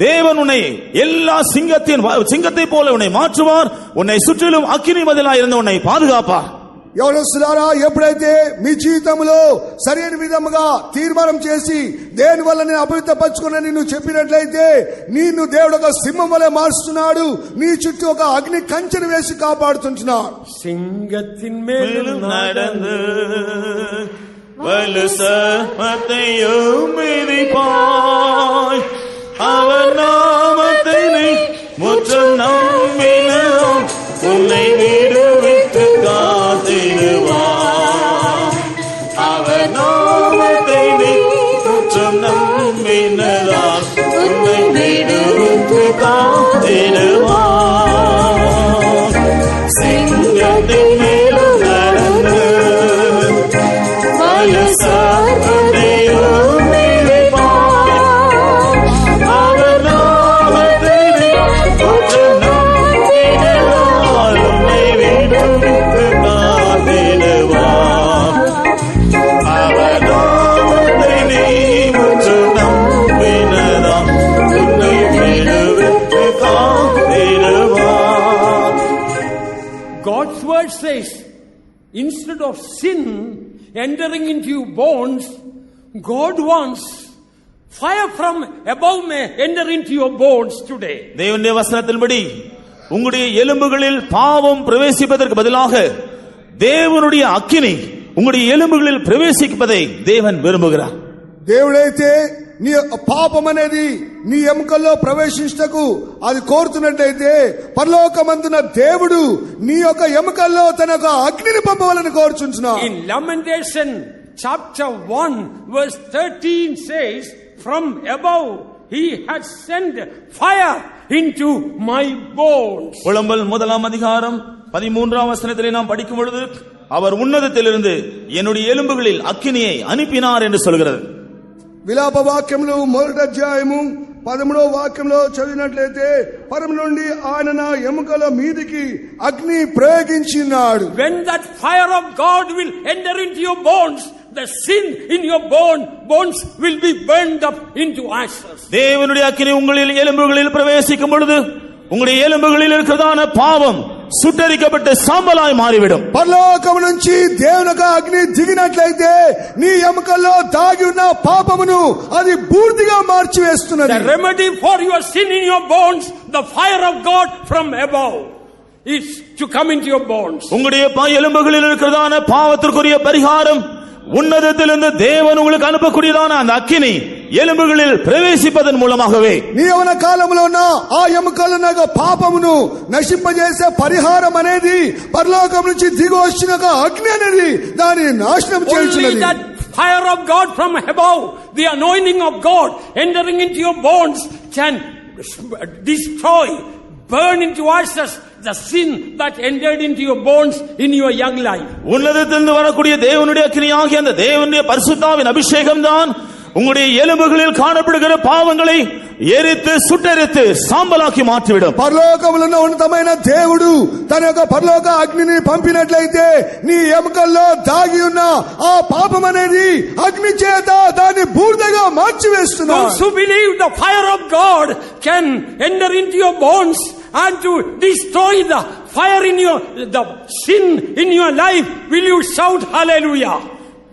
தேவன் உன்னை எல்லா சிங்கத்தை போல உன்னை மாற்றுவார். உன்னை சுற்றிலும் அக்கினி மதிலாய் இருந்து உன்னை பாதுகாப்பார். యవనస్తులారా, ఎప్పుడైతే మీ జీవితంలో సరైన విధముగా తీర్మానం చేసి దేని వల్ల నేను అపవిత్రపరచుకున్నానని నువ్వు చెప్పినట్లయితే నిన్ను దేవుడు ఒక సింహం వలె మారుస్తున్నాడు. నీ చుట్టూ ఒక అగ్ని కంచెను వేసి కాపాడుతుంటున్నాడు. సింగத்தின் மேல் நடந்து வலு சர்ப்பத்தையும் மிதிப்பாய், அவர் நாமத்தை நீ முற்றும் நம்பினோம், உன்னை விடுவித்து காத்திடுவார். அவர் நாமத்தை நீ முற்றும் நம்பினதால் உன்னை விடுவித்து காத்திடுவார். சிங்கத்தின் மேலும் நடந்து வலு சர்ப்பத்தையும் மிதிப்பாய், அவர் நாமத்தை நீ முற்றும் நம்பினதால் உன்னை விடுவித்து காத்திடுவார். அவர் நாமத்தை நீ முற்றும் நம்பினதால் உன்னை விடுவித்து காத்திடுவார். God's word says, instead of sin entering into your bones, God wants fire from above may enter into your bones today. தேவனுடைய வசனத்தின்படி உங்களுடைய எலும்புகளில் பாவம் பிரவேசிப்பதற்கு பதிலாக தேவனுடைய அக்கினி உங்களுடைய எலும்புகளில் பிரவேசிப்பதை தேவன் விரும்புகிறார். దేవుడైతే నీ పాపం అనేది నీ ఎముకల్లో ప్రవేశించటకు అది కోరుతున్నట్లయితే పరలోకమందున దేవుడు నీ యొక్క ఎముకల్లో తన యొక్క అగ్నిని పంపవాలని కోరుచుంటున్నాడు. In Lamentation chapter 1 verse 13 says, from above he has sent fire into my bones. புலம்பல் 1 அதிகாரம் 13 வசனத்திலே நாம் படிக்கும் பொழுது அவர் உன்னதத்திலிருந்து என்னுடைய எலும்புகளில் அக்கினியை அனுப்பினார் என்று சொல்கிறது. విలాప వాక్యములు 1వ అధ్యాయము 13వ వాక్యంలో చదివినట్లయితే పరమ నుండి ఆయన నా ఎముకల మీదికి అగ్ని ప్రయోగించినాడు. When that fire of God will enter into your bones, the sin in your bones will be burned up into ashes. தேவனுடைய அக்கினி உங்களில் எலும்புகளில் பிரவேசிக்கும் பொழுது உங்களுடைய எலும்புகளில் இருக்கிறதான பாவம் సుట్టరికబట్టే సాంబలాయి మారివిడం. పరలోకము నుంచి దేవుని యొక్క అగ్ని దిగినట్లయితే నీ ఎముకల్లో దాగి ఉన్న పాపమును అది బూడిదగా మార్చివేస్తున్నది. The remedy for your sin in your bones, the fire of God from above is to come into your bones. உங்களுடைய எலும்புகளில் இருக்கிறதான பாவத்திற்குரிய பரிகாரம் உன்னதத்திலிருந்து தேவன் உங்களுக்கு அனுப்பக்கூடியதான அந்த அக்கினி ఎలుంబుகளில் ప్రవేశింపదన్ మూలమాగవే నీ యవన కాలంలో ఉన్న ఆ ఎముకలనగ పాపమును నశింపజేసే పరిహారం అనేది పరలోకం నుంచి దిగి వచ్చిన అగ్ని అనేది దాన్ని నాశనం చేయుచున్నది. That fire of God from above, the anointing of God entering into your bones can destroy, burn into ashes the sin that entered into your bones in your young life. உன்னதத்திலிருந்து வரக்கூடிய தேவனுடைய அக்கினியாகிய அந்த தேவனுடைய பரிசுத்தாவின் அபிஷேகம்தான் உங்களுடைய எலும்புகளில் காணப்படுகிற பாவங்களை எரித்து சுட்டெரித்து சாம்பலாக்கி மாற்றிவிடும். పరలోకములో ఉన్నతమైన దేవుడు తన యొక్క పరలోక అగ్నిని పంపినట్లయితే నీ ఎముకల్లో దాగి ఉన్న ఆ పాపం అనేది అగ్ని చేత దాన్ని బూడిదగా మార్చివేస్తున్నాడు. Those who believe the fire of God can enter into your bones and to destroy the fire in your the sin in your life, will you shout hallelujah?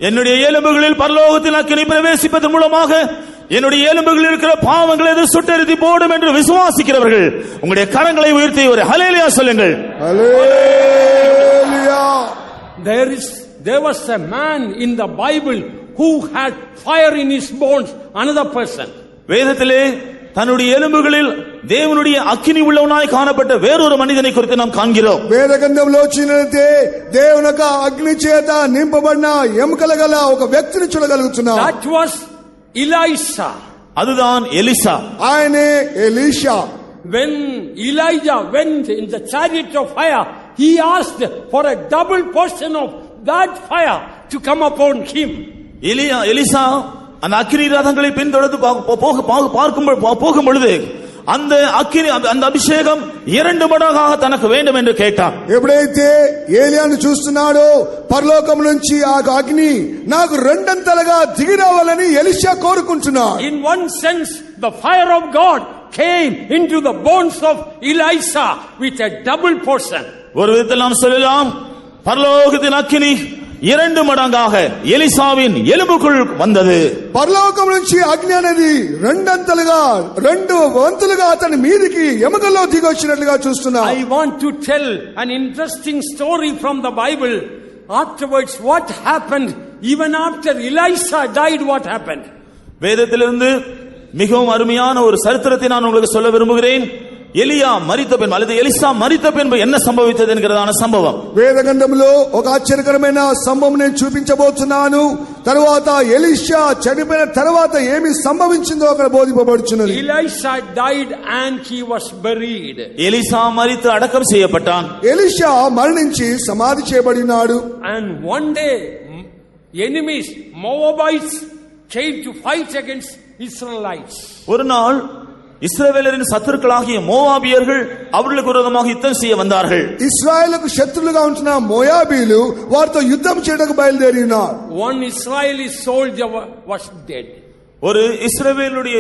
என்னுடைய எலும்புகளில் பரலோகத்தின் அக்கினி பிரவேசிப்பதன் மூலமாக என்னுடைய எலும்புகளில் இருக்கிற பாவங்களை அது சுட்டெரித்து போடும் என்று விசுவாசிக்கிறவர்கள் உங்களுடைய கரங்களை உயர்த்தி ஒரு ஹல்லேலூயா சொல்லுங்கள். ஹல்லேலூயா. There was a man in the Bible who had fire in his bones, another person. வேதத்திலே தன்னுடைய எலும்புகளில் தேவனுடைய அக்கினி உள்ளவனாய் காணப்பட்ட வேறொரு மனிதனை குறித்து நாம் காண்கிறோம். వేద గ్రంథంలో చూసినట్లయితే దేవుని యొక్క అగ్ని చేత నింపబడిన ఎముకల గల ఒక వ్యక్తిని చూడగలుగుతున్నాం. That was Elisha. அதுதான் எலிசா. ఆయనే Elisha. When Elijah went in the chariot of fire, he asked for a double portion of that fire to come upon him. Elisha அந்த அக்கினி ரதங்களை பின்தொடர்ந்து போகும் பொழுது அந்த அக்கினி அந்த அபிஷேகம் 2 மடங்காக தனக்கு வேண்டும் என்று கேட்டான். ఎప్పుడైతే ఏలియాను చూస్తున్నాడో పరలోకం నుంచి ఆ అగ్ని నాకు రెండంతలుగా దిగి రావాలని ఎలీషా కోరుకుంటున్నాడు. In one sense, the fire of God came into the bones of Elisha with a double portion. ஒரு விதத்தில் நாம் சொல்லலாம் பரலோகத்தின் அக்கினி 2 மடங்காக எலிசாவின் எலும்புக்குள் வந்தது. పరలోకం నుంచి అగ్ని అనేది రెండంతలుగా 2 వంతులుగా అతని మీదికి ఎముకల్లో దిగి వచ్చినట్లుగా చూస్తున్నాం. I want to tell an interesting story from the Bible. Afterwards, what happened even after Elisha died? What happened? வேதத்திலிருந்து மிகவும் அருமையான ஒரு சரித்திரத்தை நான் உங்களுக்கு சொல்ல விரும்புகிறேன். ఎలియా మరిత పిన్ அல்லது ఎలిసా మరిత పిన్ என்ன సంభవించது ఎన్கிறதான సంభవం. వేద గ్రంథంలో ఒక ఆశ్చర్యకరమైన సంభవం నేను చూపించబోతున్నాను. తరువాత ఎలీషా చనిపోయిన తరువాత ఏమి సంభవించిందో అక్కడ బోధింపబడుచున్నది. Elisha died and he was buried. Elisha మరిత అడకం చేయబడ్డాన్. ఎలీషా మరణించి సమాధి చేయబడినాడు. And one day enemies Moabites came to fight against Israelites. ஒரு நாள் இஸ்ரவேலரின் சத்துருக்களாகிய மோவாபியர்கள் அவர்களுக்கு விரோதமாக யுத்தம் செய்ய வந்தார்கள். ఇశ్రాయేలుకు శత్రులుగా ఉంటున్న మోయాబీలు వారితో యుద్ధం చేయడానికి బయలుదేరినారు. One Israeli soldier was dead. ஒரு இஸ்ரவேலுடைய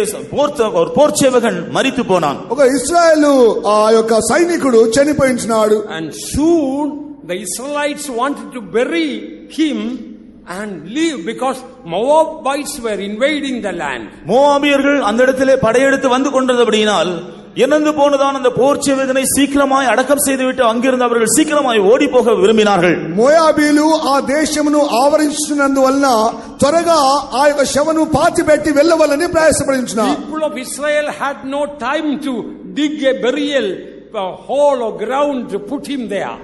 போர் சேவகன் மரித்து போனான். ఒక ఇశ్రాయేలు ఆ యొక్క సైనికుడు చనిపోయించినాడు. And soon the Israelites wanted to bury him and leave because Moabites were invading the land. மோவாபியர்கள் அந்த இடத்திலே படையெடுத்து வந்து கொண்டபடியினால் இறந்து போனதான அந்த போர் சேவகனை சீக்கிரமாய் அடக்கம் செய்துவிட்டு அங்கிருந்து அவர்கள் சீக்கிரமாய் ஓடி போக விரும்பினார்கள். మోయాబీలు ఆ దేశమును ఆవరించినందువలన త్వరగా ఆ యొక్క శవను పాతిపెట్టి వెళ్ళవాలని ప్రయాసపడించున్నారు. People of Israel had no time to dig a burial hole or ground to put him there.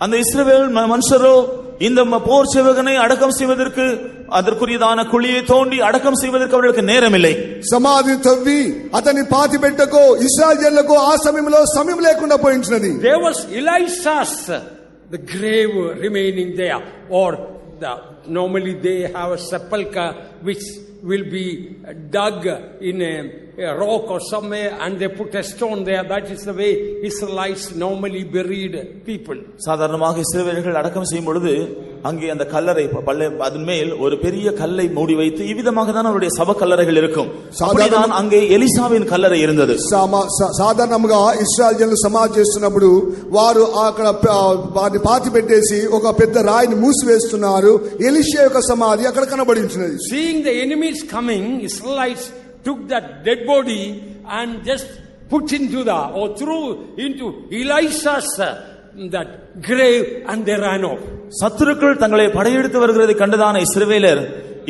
அந்த இஸ்ரவேல் மனுஷரோ இந்த போர் சேவகனை அடக்கம் செய்வதற்கு அதற்குரியதான குழியை தோண்டி அடக்கம் செய்வதற்கு அவர்களுக்கு நேரமில்லை. సమాధి తవ్వి అతని పాతి పెట్టకో ఇశ్రాయేలులకు ఆ సమయంలో సమయం లేకుండా పోయించినది. There was Elisha's the grave remaining there, or normally they have a sepulchre which will be dug in a rock or somewhere and they put a stone there. That is the way Israelites normally buried people. சாதாரணமாக இஸ்ரவேலர்கள் அடக்கம் செய்யும் பொழுது அங்கே அந்த கல்லறை அதன் மேல் ஒரு பெரிய கல்லை மூடி வைத்து இவ்விதமாக தான் அவருடைய சப கல்லறைகள் இருக்கும். அப்படிதான் அங்கே ఎలీషాவின் కల్లறை இருந்தது. సాధారణంగా ఇశ్రాయేల్ జనులు సమాధి చేస్తున్నప్పుడు వారు అక్కడ వారిని పాతి పెట్టేసి ఒక పెద్ద రాయిని మూసివేస్తున్నారు. ఎలీషా యొక్క సమాధి అక్కడ కనబడించినది. Seeing the enemies coming, Israelites took that dead body and just put into the or threw into Elisha's that grave and they ran off. சத்துருக்கள் தங்களை படையெடுத்து வருகிறதை கண்டதான இஸ்ரவேலர்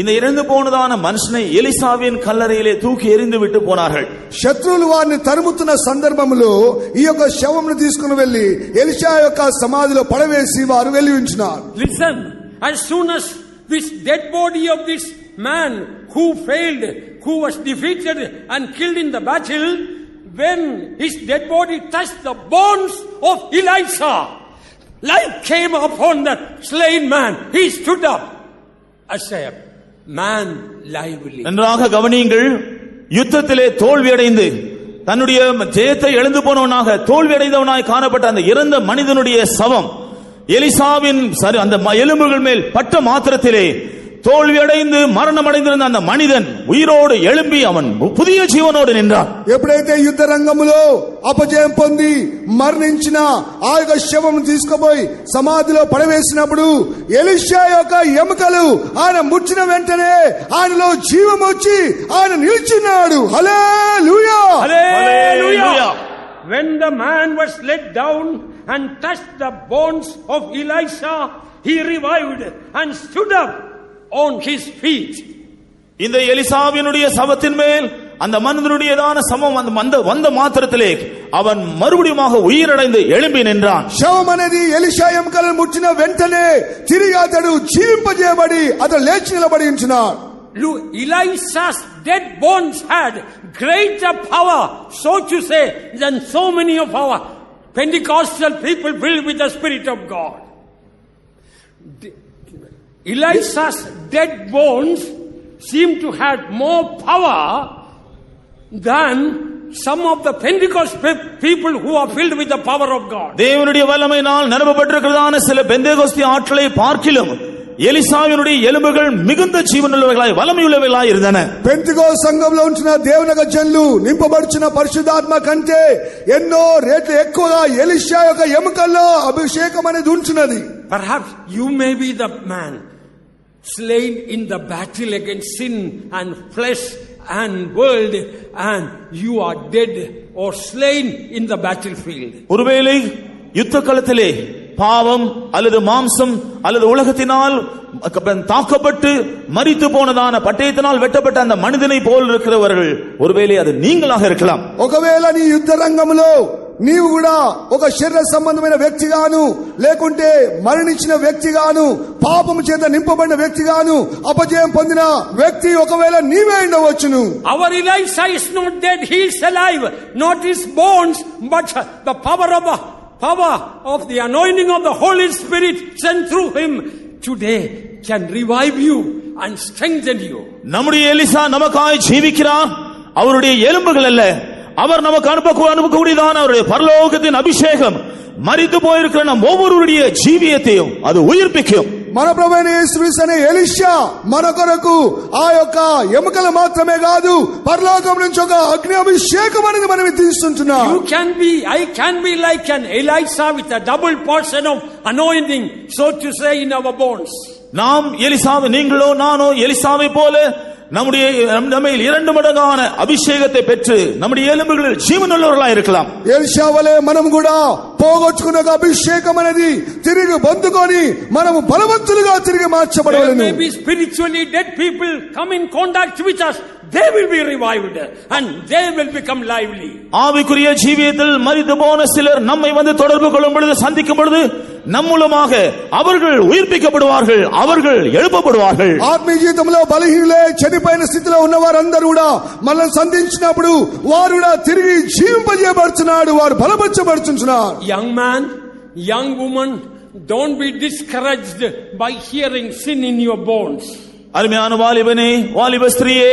இந்த இறந்து போனதான மனுஷனை ఎలీషాவின் కల్లறையிலே தூக்கி ఎறிந்து విட்டு పోనాர்கள். శత్రువులు వారిని తరుముతున్న సందర్భంలో ఈ యొక్క శవమును తీసుకుని వెళ్లి ఎలీషా యొక్క సమాధిలో పడవేసి వారు వెళ్లి ఉంచినారు. Listen, as soon as this dead body of this man who failed, who was defeated and killed in the battle, when his dead body touched the bones of Elisha, life came upon that slain man. He stood up as a man lively. நன்றாக கவனியுங்கள். யுத்தத்திலே தோல்வியடைந்து தன்னுடைய ஜெயத்தை இழந்து போனவனாக தோல்வியடைந்தவனாய் காணப்பட்ட அந்த இறந்த மனிதனுடைய சவம் எலிசாவின் அந்த எலும்புகள் மேல் பட்ட மாத்திரத்திலே தோல்வியடைந்து மரணம் அடைந்திருந்த அந்த மனிதன் உயிரோடு எழும்பி அவன் புதிய జీవనోடு నిன்றான். ఎప్పుడైతే యుద్ధ రంగంలో అపజయం పొంది మరణించిన ఆ యొక్క శవమును తీసుకుపోయి సమాధిలో పడవేసినప్పుడు ఎలీషా యొక్క ఎముకలు ఆయన ముట్టిన వెంటనే ఆయనలో జీవం వచ్చి ఆయన నిలిచినాడు. హల్లెలూయా, హల్లెలూయా. When the man was let down and touched the bones of Elisha, he revived and stood up on his feet. இந்த எலிசாவினுடைய சவத்தின் மேல் அந்த மனிதனுடையதான சமம் வந்த மாத்திரத்திலே அவன் மறுபடியுமாக உயிரடைந்து எழும்பி நின்றான். శవం అనేది ఎలీషా ఎముకలను ముట్టిన వెంటనే తిరిగి అతడు జీవింపజేయబడి అతడు లేచి నిలబడి ఉంటున్నాడు. Elisha's dead bones had greater power, so to say, than so many of our Pentecostal people filled with the Spirit of God. Elisha's dead bones seem to have more power than some of the Pentecost people who are filled with the power of God. தேவனுடைய வல்லமையினால் நிரப்பப்பட்டிருக்கிறதான சில பெந்தேகோஸ்தே ஆட்களை பார்க்கிலும் ఎలీషాவினுடைய ఎలుముகள் మిగుంద జీవనుள்ளவைகளாய் వలమయుள்ளவைகளாய் இருந்தன. Pentecost సంఘంలో ఉంచిన దేవుని యొక్క జనులు నింపబడుచున్న పరిశుద్ధాత్మ కంటే ఎన్నో రెట్లు ఎక్కువగా ఎలీషా యొక్క ఎముకల్లో అభిషేకం అనేది ఉంటున్నది. Perhaps you may be the man slain in the battle against sin and flesh and world, and you are dead or slain in the battlefield. ஒருவேளை யுத்த களத்திலே பாவம் அல்லது மாம்சம் அல்லது உலகத்தினால் தாக்கப்பட்டு மரித்து போனதான பட்டயத்தினால் வெட்டப்பட்ட அந்த மனிதனை போல் இருக்கிறவர்கள் ஒருவேளை அது நீங்களாக இருக்கலாம். ఒకవేళ నీ యుద్ధ రంగంలో నీవు కూడా ఒక శరీర సంబంధమైన వ్యక్తిగాను లేకుంటే మరణించిన వ్యక్తిగాను పాపము చేత నింపబడిన వ్యక్తిగాను అపజయం పొందిన వ్యక్తి ఒకవేళ నీవే ఉండవచ్చును. Our Elisha is not dead, he is alive, not his bones but the power of the anointing of the Holy Spirit sent through him today can revive you and strengthen you. நம்முடைய Elisha நமக்காய் ஜீவிக்கிறார். அவருடைய எலும்புகள் அல்ல, அவர் நமக்கு அனுப்பக்கூடியதான அவருடைய பரலோகத்தின் அபிஷேகம் மரித்து போயிருக்கிற நம் ஒவ்வொருவருடைய ஜீவியத்தையும் அது உயிர்ப்பிக்கும். మన ప్రభువైన యేసుక్రీస్తు అనే ఎలీషా మన కొరకు ఆ యొక్క ఎముకలు మాత్రమే కాదు పరలోకం నుంచి ఒక అగ్ని అభిషేకం అనేది మనం తీసుకుంటున్నాం. I can be like an Elisha with a double portion of anointing, so to say, in our bones. நாம் எலிசாவை, நீங்களோ நானோ எலிசாவை போல நம்முடைய இரண்டு மடங்கான அபிஷேகத்தை பெற்று நம்முடைய எலும்புகளில் జీవనుள்ளவர்களாய் இருக்கலாம். ఎలీషా వలె మనం కూడా పోగొట్టుకున్న అభిషేకం అనేది తిరిగి పొందుకొని మనము బలవంతులుగా తిరిగి మార్చబడవలెను. Maybe spiritually dead people come in contact with us, they will be revived and they will become lively. ஆவிக்குரிய ஜீவியத்தில் மரித்து போன சிலர் நம்மை வந்து தொடர்பு கொள்ளும் பொழுது, சந்திக்கும் பொழுது நம் மூலமாக அவர்கள் உயிர்ப்பிக்கப்படுவார்கள், அவர்கள் எழுப்பப்படுவார்கள். ఆత్మీయ జీవితంలో బలహీనులే చనిపోయిన స్థితిలో ఉన్న వారందరూ కూడా మనల్ని సంధించినప్పుడు వారు కూడా తిరిగి జీవింపజేయబడుచున్నాడు, వారు బలపరచబడుచున్నారు. Young man, young woman, don't be discouraged by hearing sin in your bones. அருமையான வாலிபனே, வாலிப ஸ்திரீயே,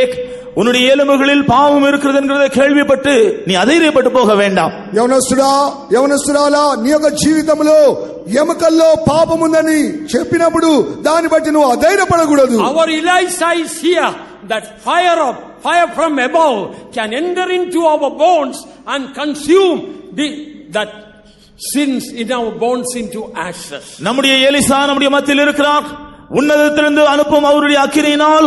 உன்னுடைய எலும்புகளில் பாவம் இருக்கிறது என்கிறதை கேள்விப்பட்டு நீ அதைரியப்பட்டு போக வேண்டாம். యవనస్తుడా, యవనస్తురాలా, నీ యొక్క జీవితంలో ఎముకల్లో పాపం ఉందని చెప్పినప్పుడు దాన్ని బట్టి నువ్వు అధైర్యపడకూడదు. Our Elisha is here, that fire from above can enter into our bones and consume that sins in our bones into ashes. நம்முடைய எலிசா நம்முடைய மத்தியில் இருக்கிறார். உன்னதத்திலிருந்து அனுப்பும் அவருடைய அக்கினியினால்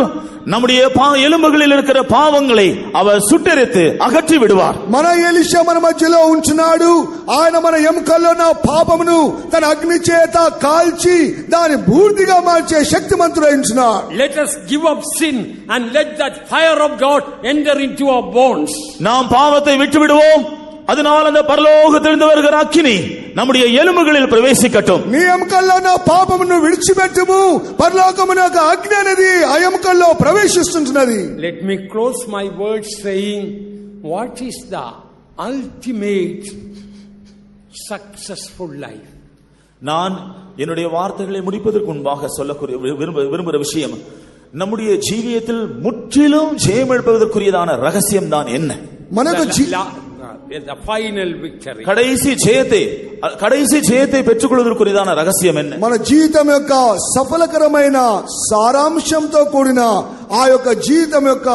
நம்முடைய எலும்புகளில் இருக்கிற பாவங்களை அவர் சுட்டெரித்து அகற்றி விடுவார். మన ఎలీషా మన మధ్యలో ఉంచున్నాడు. ఆయన మన ఎముకల్లో ఉన్న పాపమును తన అగ్ని చేత కాల్చి దాని బూడిదగా మార్చే శక్తిమంతుడై ఉంచున్నాడు. Let us give up sin and let that fire of God enter into our bones. நாம் பாவத்தை விட்டு விடுவோம். அதனால் அந்த பரலோகத்திலிருந்து வருகிற அக்கினி நம்முடைய எலும்புகளில் பிரவேசிக்கட்டும். నీ ఎముకల్లో ఉన్న పాపమును విడిచిపెట్టుము. పరలోకమునకు అగ్ని అనేది ఆ ఎముకల్లో ప్రవేశిస్తున్నది. Let me close my words saying, what is the ultimate successful life? நான் என்னுடைய வார்த்தைகளை முடிப்பதற்கு முன்பாக சொல்லக்கூடிய விரும்புகிற விஷயம், நம்முடைய ஜீவியத்தில் முற்றிலும் ஜெயம் எடுப்பதற்குரியதான ரகசியம் தான் என்ன? The final victory. கடைசி ஜெயத்தை பெற்றுக்கொள்வதற்குரியதான ரகசியம் என்ன? మన జీవితం యొక్క సఫలకరమైన సారాంశంతో కూడిన ఆ యొక్క జీవితం యొక్క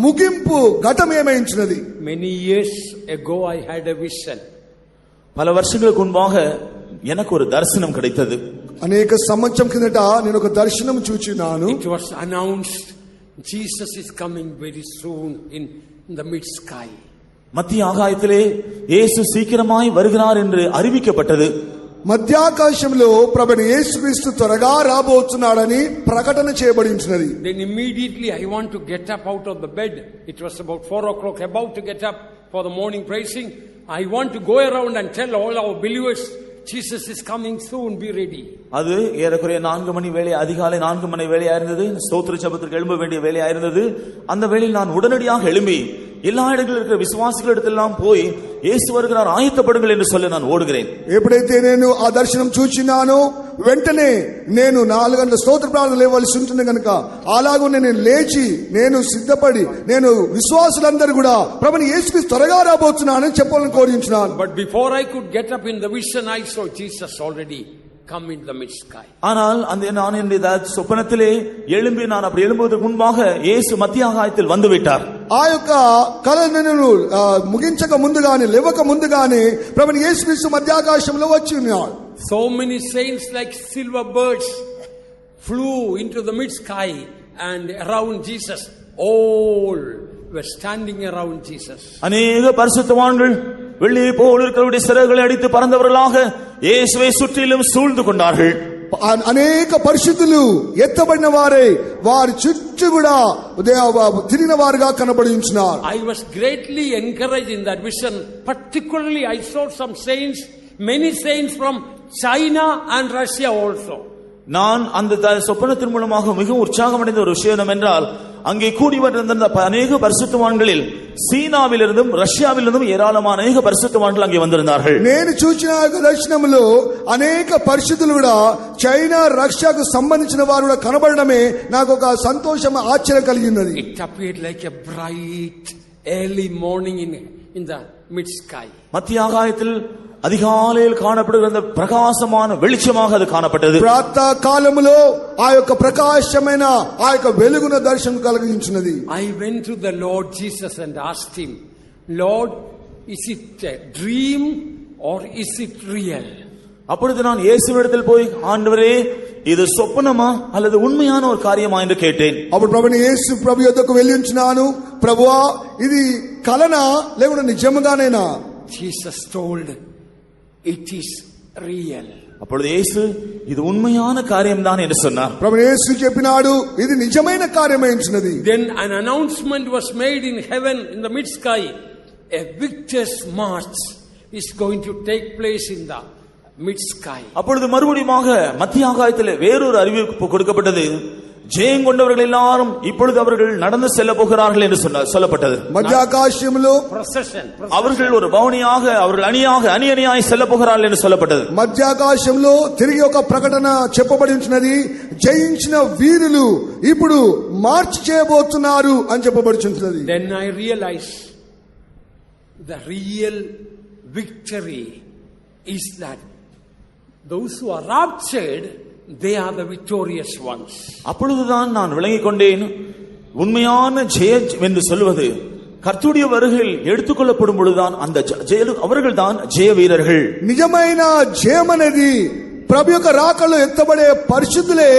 ముగింపు ఘటం ఏమైంచినది? Many years ago I had a vision. பல வருஷங்களுக்கு முன்பாக எனக்கு ஒரு தரிசனம் கிடைத்தது. అనేక సంవత్సరం కిందట నేను ఒక దర్శనం చూచినాను. It was announced Jesus is coming very soon in the mid sky. மத்திய ஆகாயத்திலே இயேசு சீக்கிரமாய் வருகிறார் என்று அறிவிக்கப்பட்டது. మధ్యాకాశంలో ప్రభువైన యేసుక్రీస్తు త్వరగా రాబోతున్నాడని ప్రకటన చేయబడించినది. Then immediately I want to get up out of the bed. It was about 4 o'clock, about to get up for the morning praising. I want to go around and tell all our believers, Jesus is coming soon, be ready. அது ஏறக்குறைய 4 மணி வேளை, அதிகாலை 4 மணி வேளையா இருந்தது. ஸ்தோத்திர ஜெபத்திற்கு எழும்ப வேண்டிய வேளையா இருந்தது. அந்த வேளையில் நான் உடனடியாக எழும்பி எல்லா இடங்களில் இருக்கிற விசுவாசிகளிடத்தெல்லாம் போய் இயேசு வருகிறார், ஆயத்தப்படுங்கள் என்று சொல்ல நான் ஓடுகிறேன். ఎప్పుడైతే నేను ఆ దర్శనం చూచినానో వెంటనే నేను 4 గంటల స్తోత్ర ప్రార్థన లేవలసి ఉంటుంది కనుక అలాగనే నేను లేచి నేను సిద్ధపడి నేను విశ్వాసులందరూ కూడా ప్రభుని యేసుక్రీస్తు త్వరగా రాబోతున్నానని చెప్పాలని కోరించున్నాను. But before I could get up in the vision, I saw Jesus already come in the mid sky. ஆனால் நான் என்னுடைய சொப்பனத்திலே எழும்பி நான் அப்படி எழும்புவதற்கு முன்பாக இயேசு மத்திய ஆகாயத்தில் வந்து விட்டார். ఆ యొక్క కలను ముగించక ముందుగానే లేవక ముందుగానే ప్రభుని యేసుక్రీస్తు మధ్యాకాశంలో వచ్చి ఉన్నాడు. So many saints like silver birds flew into the mid sky and around Jesus. All were standing around Jesus. அநேக பரிசுத்தவான்கள் வெள்ளியை போல் இருக்கிறவருடைய சிறகுகளை அடித்து பறந்தவர்களாக இயேசுவை சுற்றிலும் சூழ்ந்து கொண்டார்கள். అనేక పరిశుద్ధులు ఎత్తబడిన వారే వారి చుట్టూ కూడా తిరిగిన వారుగా కనబడించినారు. I was greatly encouraged in that vision. Particularly I saw some saints, many saints from China and Russia also. நான் அந்த சொப்பனத்தின் மூலமாக மிகவும் உற்சாகமடைந்த ஒரு விஷயம் என்றால், அங்கே கூடி வந்திருந்த அநேக பரிசுத்தவான்களில் சீனாவிலிருந்தும் ரஷ்யாவிலிருந்தும் ஏராளமான அநேக பரிசுத்தவான்கள் அங்கே வந்திருந்தார்கள். నేను చూచిన దర్శనంలో అనేక పరిశుద్ధులు కూడా చైనా రష్యాకు సంబంధించిన వారు కూడా కనబడడమే నాకు ఒక సంతోషం, ఆశ్చర్యం కలిగినది. It appeared like a bright early morning in the mid sky. மத்திய ஆகாயத்தில் அதிகாலையில் காணப்படுகிற அந்த பிரகாசமான வெளிச்சமாக அது காணப்பட்டது. ప్రాతः కాలములో ఆ యొక్క ప్రకాశమైన ఆ యొక్క వెలుగున దర్శనం కలిగించినది. I went to the Lord Jesus and asked him, Lord, is it a dream or is it real? அப்பொழுது நான் இயேசுவிடத்தில் போய், ஆண்டவரே, இது சொப்பனமா அல்லது உண்மையான ஒரு காரியமா என்று கேட்டேன். అప్పుడు ప్రభుని యేసు ప్రభు యొద్దకు వెళ్ళించున్నాను, ప్రభువా ఇది కలనా లేకుంటే నిజముగానేనా? Jesus told, it is real. அப்பொழுது இயேசு இது உண்மையான காரியம்தான் என்று சொன்னார். ప్రభుని యేసు చెప్పినాడు, ఇది నిజమైన కార్యమైంచినది. Then an announcement was made in heaven in the mid sky. A victor's march is going to take place in the mid sky. அப்பொழுது மறுபடியும் மத்திய ஆகாயத்தில் வேறொரு அறிவிப்பு கொடுக்கப்பட்டது. ஜெயம் கொண்டவர்கள் எல்லாரும் இப்பொழுது அவர்கள் நடந்து செல்ல போகிறார்கள் என்று சொல்லப்பட்டது. మధ్యాకాశంలో அவர்கள் ஒரு பவனியாக, அவர்கள் అణిயாக అణియాయి செல்ல போகிறார்கள் என்று சொல்லப்பட்டது. మధ్యాకాశంలో తిరిగి ఒక ప్రకటన చెప్పబడి ఉంటున్నది. జయించిన వీరులు ఇప్పుడు మార్చ్ చేయబోతున్నారు అని చెప్పబడుచున్నది. Then I realize the real victory is that those who are raptured, they are the victorious ones. அப்பொழுதுதான் நான் விளங்கிக் கொண்டேன், உண்மையான ஜெயம் என்று சொல்வது கர்த்தருடைய வருகையில் எடுத்துக்கொள்ளப்படும் பொழுதுதான் அந்த அவர்கள் தான் ஜெய வீரர்கள். నిజమైన జయం అనేది ప్రభు యొక్క రాకలో ఎత్తబడే పరిశుద్ధులే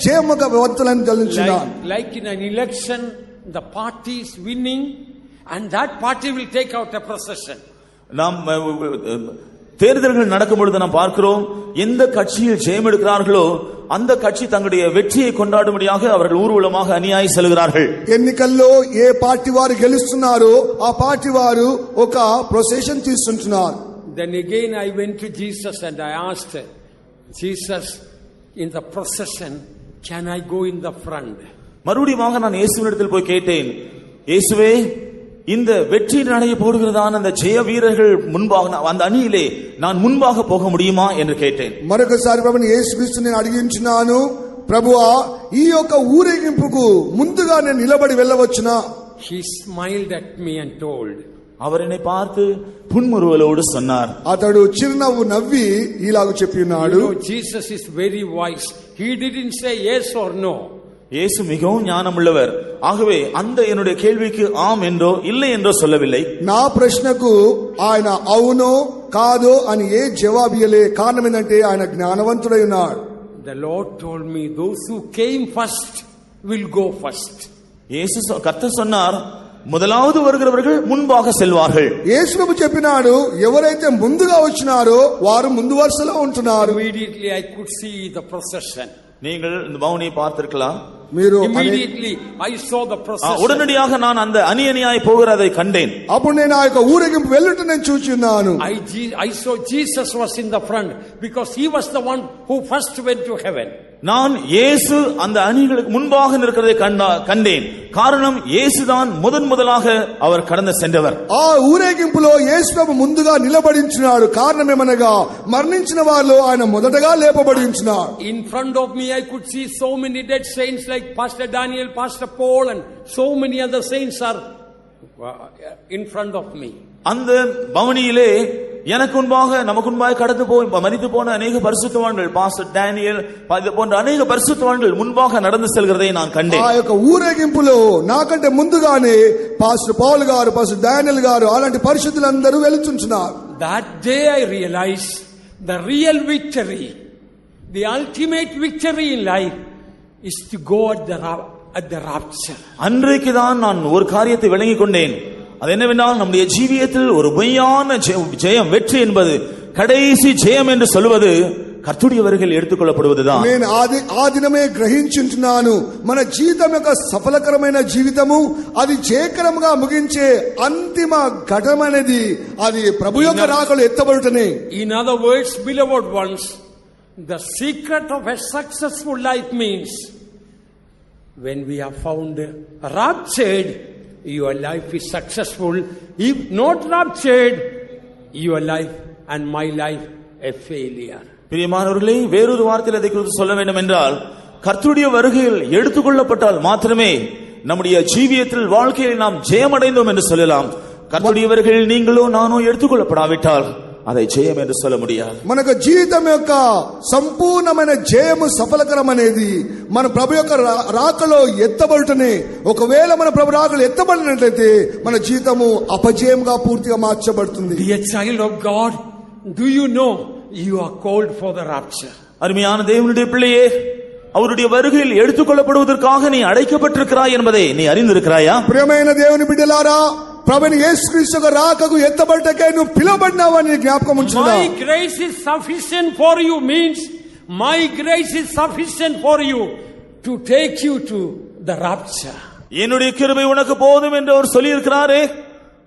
జయముగా వంతులను చెల్లించున్నారు. Like in an election, the party is winning and that party will take out a procession. நாம் தேர்தல்கள் நடக்கும் பொழுது நாம் பார்க்கிறோம், எந்த கட்சியில் ஜெயம் எடுக்கிறார்களோ அந்த கட்சி தங்களுடைய வெற்றியை கொண்டாடும்படியாக அவர்கள் ஊர்வலமாக அணியாய் செல்கிறார்கள். ఎన్నికల్లో ఏ పార్టీ వారు గెలుస్తున్నారో ఆ పార్టీ వారు ఒక ప్రొసెషన్ తీసుకుంటున్నారు. Then again I went to Jesus and I asked, Jesus, in the procession can I go in the front? மறுபடியும் நான் இயேசுவினிடத்தில் போய் கேட்டேன், இயேசுவே, இந்த வெற்றி நடைய போடுகிறதான அந்த ஜெய வீரர்கள் முன்பாக அந்த அணியிலே நான் முன்பாக போக முடியுமா என்று கேட்டேன். మరొకసారి ప్రభుని యేసుక్రీస్తుని అడిగించున్నాను, ప్రభువా ఈ యొక్క ఊరేగింపుకు ముందుగా నేను నిలబడి వెళ్ళవచ్చునా? He smiled at me and told, அவர் என்னை பார்த்து புன்முறுவலோடு சொன்னார். అతడు చిరునవ్వు నవ్వి ఇలాగ చెప్పినాడు. Jesus is very wise. He didn't say yes or no. இயேசு மிகவும் ஞானமுள்ளவர். ஆகவே அந்த என்னுடைய கேள்விக்கு ஆம் என்றோ இல்லை என்றோ சொல்லவில்லை. నా ప్రశ్నకు ఆయన అవునో కాదో అని ఏ జవాబు ఇయ్యలే. కారణం ఏంటంటే ఆయన జ్ఞానవంతుడై ఉన్నాడు. The Lord told me those who came first will go first. இயேசு கர்த்தர் சொன்னார், முதலாவது வருகிறவர்கள் முன்பாக செல்வார்கள். యేసు ప్రభు చెప్పినాడు, ఎవరైతే ముందుగా వచ్చినారో వారు ముందు వరుసలో ఉంటున్నారు. Immediately I could see the procession. நீங்கள் இந்த பவுனியை பார்த்திருக்கலாம். Immediately I saw the procession. உடனடியாக நான் அந்த அணியாய் போகிறதை கண்டேன். అప్పుడు నేను ఆ యొక్క ఊరేగింపు వెళ్ళుట నేను చూచున్నాను. I saw Jesus was in the front because he was the one who first went to heaven. நான் இயேசு அந்த அணிகளுக்கு முன்பாக நிற்கிறதை கண்டேன். காரணம், இயேசுதான் முதலாக அவர் கடந்து சென்றவர். ఆ ఊరేగింపులో యేసు ప్రభు ముందుగా నిలబడించున్నాడు. కారణం ఏమనగా మరణించిన వారిలో ఆయన మొదటగా లేపబడి ఉంచున్నాడు. In front of me I could see so many dead saints like Pastor Daniel, Pastor Paul and so many other saints are in front of me. அந்த பவனியிலே எனக்கு முன்பாக நமக்கு முன்பாக கடந்து போய் மரித்து போன அநேக பரிசுத்தவான்கள், பாஸ்டர் டேனியல் போன்ற அநேக பரிசுத்தவான்கள் முன்பாக நடந்து செல்கிறதை நான் கண்டேன். ఆ యొక్క ఊరేగింపులో నాకంటే ముందుగానే పాస్టర్ పౌల్ గారు, పాస్టర్ డానియల్ గారు అలాంటి పరిశుద్ధులందరూ వెళ్తుంటున్నారు. That day I realized the real victory, the ultimate victory in life is to go at the rapture. அன்றைக்கு தான் நான் ஒரு காரியத்தை விளங்கிக் கொண்டேன். அது என்னவென்றால், நம்முடைய ஜீவியத்தில் ஒரு மெய்யான ஜெயம், வெற்றி என்பது, கடைசி ஜெயம் என்று சொல்வது కర్తుడి వరకు ఎత్తుకొల్లబడువదుదా. నేను ఆ దినమే గ్రహించుంటున్నాను, మన జీవితం యొక్క సఫలకరమైన జీవితము అది జయకరంగా ముగించే అంతిమ ఘటమనేది అది ప్రభు యొక్క రాకలో ఎత్తబడుటనే. In other words, beloved ones, the secret of a successful life means when we are found raptured, your life is successful. If not raptured, your life and my life a failure. பிரியமானவர்களே, வேறொரு வார்த்தையில் அதை குறித்து சொல்ல வேண்டும் என்றால், கர்த்தருடைய வருகையில் எடுத்துக்கொள்ளப்பட்டால் மாத்திரமே நம்முடைய ஜீவியத்தில் வாழ்க்கையில் நாம் ஜெயமடைந்தோம் என்று சொல்லலாம். கர்த்தருடைய வருகையில் நீங்களோ நானோ எடுத்துக்கொள்ளப்படாவிட்டால் அதை ஜெயம் என்று சொல்ல முடியாது. మనకు జీవితం యొక్క సంపూర్ణమైన జయము సఫలకరం అనేది మన ప్రభు యొక్క రాకలో ఎత్తబడుటనే. ఒకవేళ మన ప్రభు రాకలో ఎత్తబడినట్లయితే మన జీవితము అపజయంగా పూర్తిగా మార్చబడుతుంది. Dear child of God, do you know you are called for the rapture? அருமையான தேவனுடைய பிள்ளையே, அவருடைய வருகையில் எடுத்துக்கொள்ளப்படுவதற்காக நீ அழைக்கப்பட்டிருக்கிறாய் என்பதை நீ அறிந்திருக்கிறாயா? ప్రియమైన దేవుని బిడ్డలారా, ప్రభుని యేసుక్రీస్తు యొక్క రాకకు ఎత్తబడటకే నువ్వు పిలువబడినావని జ్ఞాపకం ఉంచుదా. My grace is sufficient for you means my grace is sufficient for you to take you to the rapture. என்னுடைய கிருபை உனக்கு போதும் என்று அவர் சொல்லி இருக்கிறாரே.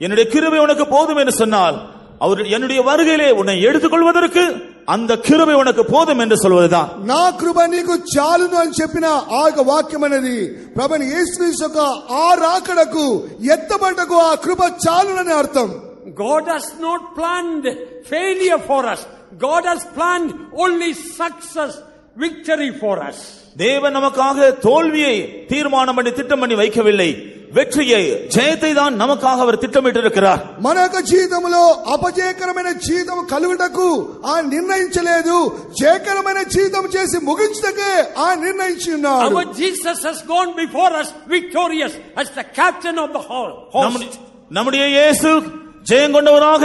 என்னுடைய கிருபை உனக்கு போதும் என்று சொன்னால் அவர் என்னுடைய வருகையிலே உன்னை எடுத்துக்கொள்வதற்கு அந்த கிருபை உனக்கு போதும் என்று சொல்வதுதான். నా కృప నీకు చాలును అని చెప్పిన ఆ యొక్క వాక్యం అనేది ప్రభువైన యేసుక్రీస్తు యొక్క ఆ రాకడకు ఎత్తబడకు ఆ కృప చాలునని అర్థం. God has not planned failure for us. God has planned only success, victory for us. தேவன் நமக்காக தோல்வியை தீர்மானம் பண்ணி திட்டம் பண்ணி வைக்கவில்லை, வெற்றியை ஜெயத்தை தான் நமக்காக அவர் திட்டமிட்டு இருக்கிறார். మన యొక్క జీవితంలో అపజయకరమైన జీవితం కలుగుటకు ఆ నిర్ణయించలేదు, జయకరమైన జీవితం చేసి ముగించుటకే ఆ నిర్ణయించి ఉన్నాడు. Our Jesus has gone before us victorious as the captain of the host. நம்முடைய இயேசு ஜெயங்கொண்டவராக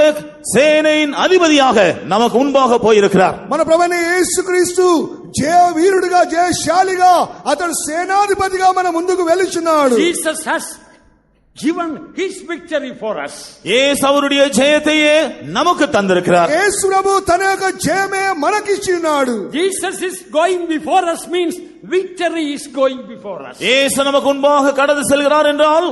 சேனையின் அதிபதியாக நமக்கு முன்பாக போயிருக்கிறார். మన ప్రభువైన యేసుక్రీస్తు జయ వీరుడిగా జయశాలిగా అతడు సేనాధిపతిగా మన ముందుకు వెలుచున్నాడు. Jesus has given his victory for us. యేసు அவருடைய ஜெயத்தையே நமக்கு தந்திருக்கிறார். యేసు ప్రభు తన యొక్క జయమే మనకిచ్చి ఉన్నాడు. Jesus is going before us means victory is going before us. యేసు நமக்கு முன்பாக கடந்து செல்கிறார் என்றால்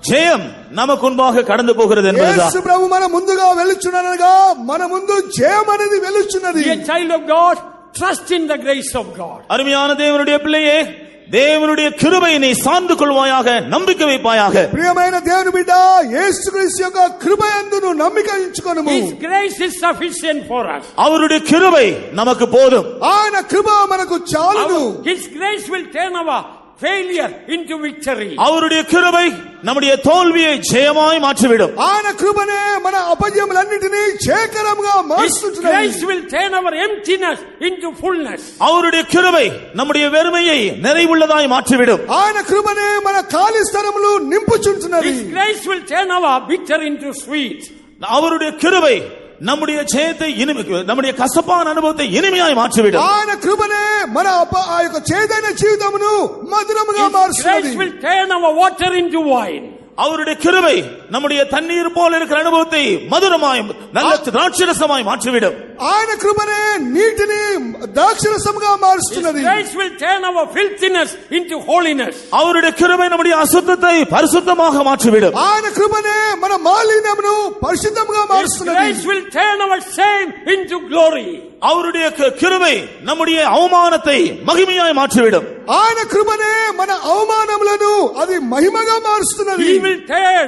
ஜெயம் நமக்கு முன்பாக கடந்து போகிறது என்பதுதான். యేసు ప్రభు మన ముందుగా వెలుచున్నాడనగా మన ముందు జయం అనేది వెలుచున్నది. Dear child of God, trust in the grace of God. அருமையான தேவனுடைய பிள்ளையே, தேவனுடைய கிருபையை நீ சார்ந்து கொள்வாயாக, நம்பிக்கை வைப்பாயாக. ప్రియమైన దేవుని బిడ్డ, యేసుక్రీస్తు యొక్క కృపయందు నువ్వు నమ్మిక ఉంచుకొనుము. His grace is sufficient for us. அவருடைய கிருபை நமக்கு போதும். ఆయన కృప మనకు చాలును. His grace will turn our failure into victory. அவருடைய கிருபை நம்முடைய தோல்வியை ஜெயமாய் மாற்றிவிடும். ఆయన కృపనే మన అపజయములన్నిటినీ జయకరంగా His మార్చుచున్నది. grace will turn our emptiness into fullness. அவருடைய கிருபை நம்முடைய வெறுமையை நிறைவுள்ளதாய் மாற்றிவிடும். ఆయన కృపనే మన ఖాళీ స్థలములు నింపుచుంటున్నది. His grace will turn our bitter into sweet. அவருடைய கிருபை நம்முடைய ஜெயத்தை நம்முடைய கசப்பான அனுபவத்தை இனிமையாய் மாற்றிவிடும். ఆయన కృపనే మన ఆ యొక్క చేదైన జీవితమును మధురముగా His మారుస్తుంది. grace will turn our water into wine. அவருடைய கிருபை நம்முடைய தண்ணீர் போல இருக்கிற அனுபவத்தை மதுரமாய் நல்ல திராட்சரசமாய் மாற்றிவிடும். ఆయన కృపనే నీటిని ద్రాక్షరసముగా మారుస్తున్నది. His grace will turn our filthiness into holiness. அவருடைய கிருபை நம்முடைய அசுத்தத்தை பரிசுத்தமாக மாற்றிவிடும். ఆయన కృపనే మన మాలిన్యమును పరిశుద్ధముగా His మారుస్తున్నది. grace will turn our shame into glory. அவருடைய கிருபை நம்முடைய அவமானத்தை மகிமையாய் மாற்றிவிடும். ఆయన కృపనే మన అవమానములను అది మహిమగా మారుస్తున్నది. He will turn,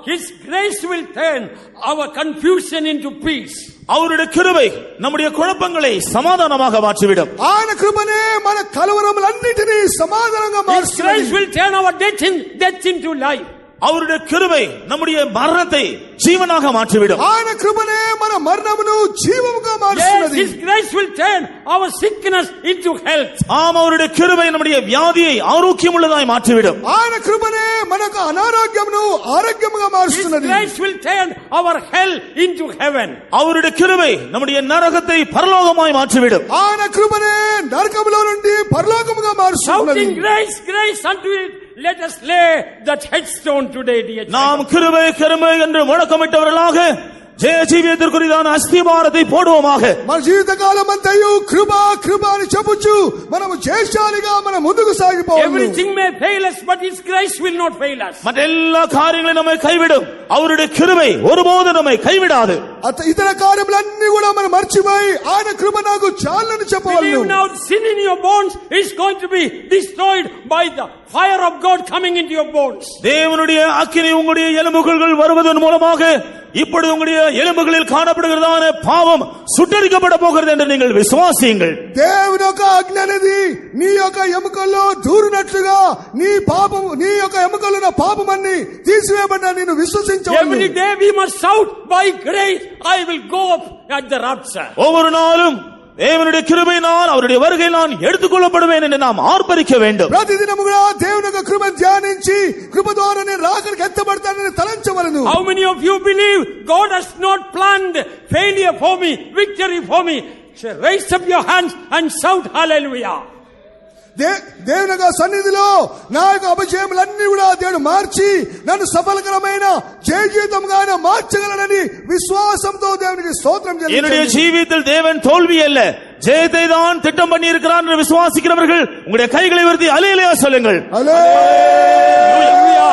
His grace will turn our confusion into peace. அவருடைய கிருபை நம்முடைய குழப்பங்களை சமாதானமாக மாற்றிவிடும். ఆయన కృపనే మన కలవరములన్నిటినీ సమాధానంగా His grace మారుస్తున్నది. will turn our death into life. அவருடைய கிருபை நம்முடைய மரணத்தை ஜீவனாக மாற்றிவிடும். ఆయన కృపనే మన మరణమును జీవముగా Yes, మారుస్తున్నది. His grace will turn our sickness into health. ஆம், அவருடைய கிருபை நம்முடைய வியாதியை ஆரோக்கியம் உள்ளதாய் மாற்றிவிடும். ఆయన కృపనే మనకు అనారోగ్యమును ఆరోగ్యముగా His మారుస్తున్నది. grace will turn our hell into heaven. அவருடைய கிருபை நம்முடைய நரகத்தை பரலோகமாய் மாற்றிவிடும். ఆయన కృపనే నరకములో నుండి పరలోకముగా మారుస్తున్నది. Shouting grace, grace unto it. Let us lay that headstone today, dear நாம் children. கிருபை கிருபை என்று முழக்கமிட்டவர்களாக ஜெய ஜீவியத்திற்குரிதான அஸ்திபாரத்தை போடுவோமாக. మన జీవితకాలం అంతయు కృప కృప అని చెప్పుచు మనము జయశాలిగా మన ముందుకు సాగిపోవాలి. Everything may fail us, but His grace will not fail us. மற்ற எல்லா காரியங்களும் நம்மை கைவிடும், அவருடைய கிருபை ஒருபோதும் நம்மை கைவிடாது. ఇతర కార్యములన్నీ కూడా మనం మర్చిపోయి ఆయన కృప నాకు చాలని చెప్పవాలి. Believe now, sin in your bones is going to be destroyed by the fire of God coming into your bones. தேவனுடைய அக்கினி உங்களுடைய எலும்புகள் வருவதன் மூலமாக இப்பொழுது உங்களுடைய எலும்புகளில் காணப்படுகிறதான பாவம் சுட்டரிக்கப்பட போகிறது என்று நீங்கள் விசுவாசியுங்கள். దేవుని యొక్క ఆజ్ఞ అనేది నీ యొక్క ఎముకల్లో దూరినట్లుగా నీ పాపం నీ యొక్క ఎముకల్లో పాపమన్ని తీసివేయబడిన నేను విశ్వసించవచ్చు. Every day we must shout, by grace I will go up at the rapture. ஒவ்வொரு நாளும் தேவனுடைய கிருபையினால் அவருடைய வருகையில் நான் எடுத்துக்கொள்ளப்படுவேன் என்று நாம் ஆர்ப்பரிக்க வேண்டும். ప్రతిదినము కూడా దేవుని యొక్క కృప ధ్యానించి కృప ద్వారా నేను రాకడికి ఎత్తబడతానని తలంచవలెను. How many of you believe God has not planned failure for me, victory for me? Raise up your hands and shout hallelujah. దేవుని యొక్క సన్నిధిలో నా యొక్క అపజయములన్నీ కూడా దేవుడు మార్చి నన్ను సఫలకరమైన జయ జీవితంగా మార్చగలనని విశ్వాసంతో దేవునికి స్తోత్రం చెల్లించండి. என்னுடைய ஜீவியத்தில் தேவன் தோல்வி அல்ல, ஜெயத்தை தான் திட்டம் பண்ணி இருக்கிறார் என்று விசுவாசிக்கிறவர்கள் உங்களுடைய கைகளை உயர்த்தி அல்லேலூயா சொல்லுங்கள். హల్లెలూయా.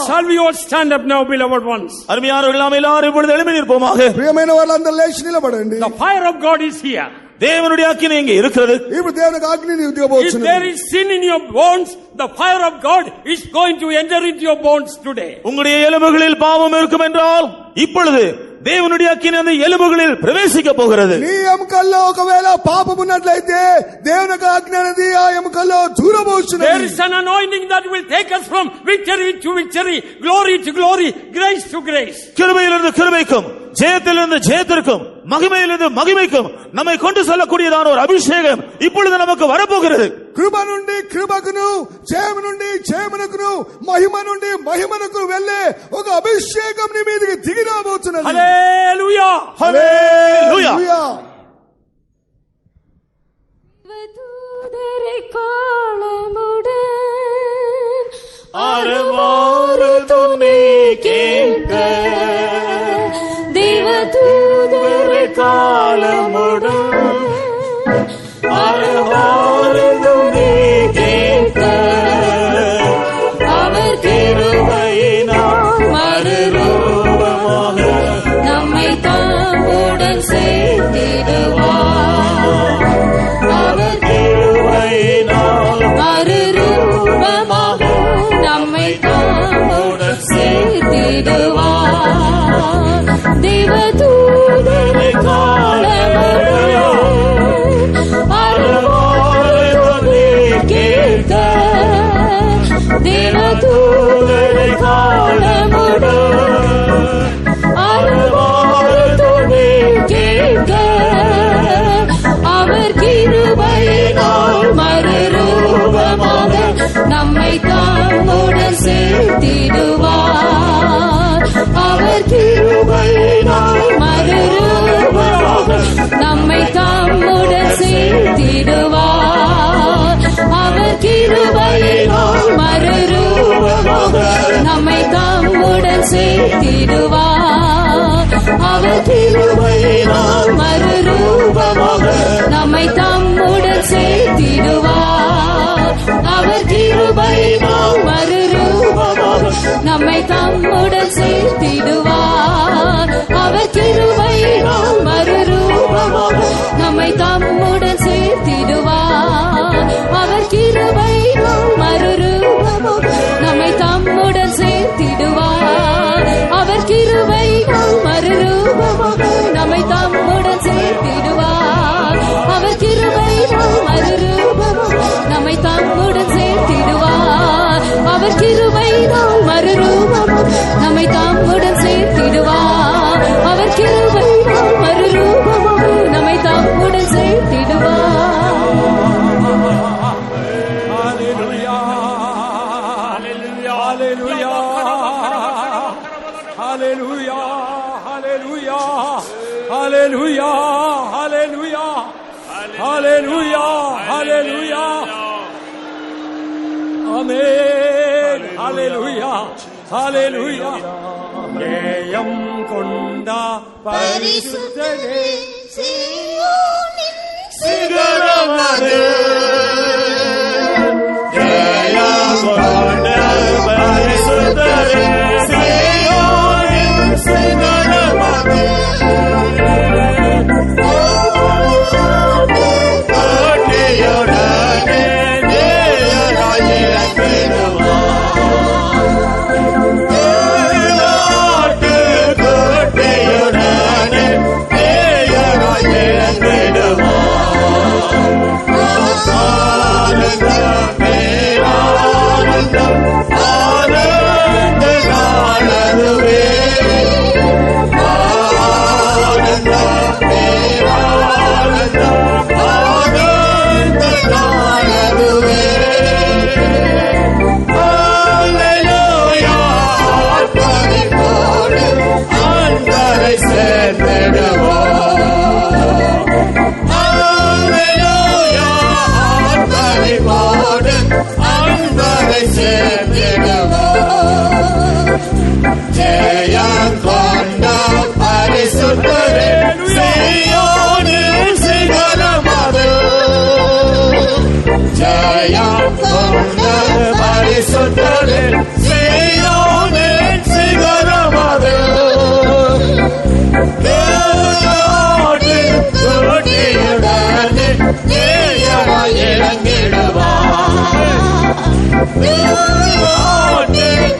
Shall we all stand up now, beloved ones? அருமையானவர்கள், நாம் எல்லாரும் இப்பொழுது எழும்பி நிற்போமாக. ప్రియమైన వాళ్ళందరూ లేచి నిలబడండి. The fire of God is here. தேவனுடைய அக்கினி இங்கே இருக்கிறது. ఇప్పుడు దేవుని అగ్ని నీ If ఉద్యోగపోచును. there is sin in your bones, the fire of God is going to enter into your bones today. உங்களுடைய எலும்புகளில் பாவம் இருக்கும் என்றால் இப்பொழுது தேவனுடைய அக்கினி அந்த எலும்புகளில் பிரவேசிக்க போகிறது. నీ ఎముకల్లో ఒకవేళ పాపం ఉన్నట్లయితే దేవుని యొక్క అగ్ని అనేది ఆ ఎముకల్లో దూరపోచును. There is an anointing that will take us from victory to victory, glory to glory, grace to grace. கிருபையிலிருந்து கிருபைக்கும், ஜெயத்திலிருந்து ஜெயத்திற்கும், மகிமையிலிருந்து மகிமைக்கும் நம்மை கொண்டு செல்லக்கூடியதான ஒரு அபிஷேகம் இப்பொழுது நமக்கு வரப்போகிறது. కృప నుండి కృపకును, జయము నుండి జయమునకును, మహిమ నుండి మహిమనకు వెళ్ళే ఒక అభిషేకం నీ మీదకి దిగి రాబోతున్నది. Hallelujah! హల్లెలూయా! வதூதரை காலமுடன் ஆரவாரதுமே கேட்க, தேவதூதரை காலமுடன் ஆரவாரதுமே கேட்க, அவர் கிருபையினால் மறுரூபமாக நம்மை தம்முடன் சேர்த்திடுவார். அவர் கிருபையினால் மறுரூபமாக நம்மை தம்முடன் சேர்த்திடுவார். தேவதூதரை காலமுடன் அருள்வாழ்த்துமே கேட்க, தேவதூதரை காலமுடன் அருள்வாழ்த்துமே கேட்க, அவர் கிருபையினால் மறுரூபமாக நம்மை தம்முடன் சேர்த்திடுவார். அவர் கிருபையினால் மறுரூபமாக நம்மை தம்முடன் சேர்த்திடுவார். அவர் கிருபையினால் மறுரூபமாக நம்மை தம்முடன் சேர்த்திடுவார். அவர் கிருபையினால் மறுரூபமாக நம்மை தம்முடன் சேர்த்திடுவார். அவர் கிருபையினால் மறுரூபமாக நம்மை தம்முடன் சேர்த்திடுவார். அவர் கிருபையினால் மறுரூபமாக நம்மை தம்முடன் சேர்த்திடுவார். அவர் கிருபையினால் மறுரூபமாக நம்மை தம்முடன் சேர்த்திடுவார். அவர் கிருபையினால் மறுரூபமாக நம்மை தம்முடன் சேர்த்திடுவார். அவர் கிருபையினால் மறுரூபமாக நம்மை தம்முடன் சேர்த்திடுவார். அவர் கிருபையினால் மறுரூபமாக நம்மை தம்முடன் சேர்த்திடுவார். அவர் கிருபையினால் மறுரூபமாக நம்மை தம்முடன் சேர்த்திடுவார். Hallelujah! Hallelujah! Hallelujah! Hallelujah! Hallelujah! Hallelujah! Hallelujah! Hallelujah! Amen! Hallelujah! Hallelujah! ஜெயம் கொண்ட பரிசுத்தரே, சீயோனின் சிகரமது, ஜெயம் கொண்ட பரிசுத்தரே, சீயோனின் சிகரமது, கோட்டையுடனே தேவராய் இறங்கிடுவார். நாட்டு கோட்டையுடனே தேவராய் இறங்கிடுவார்.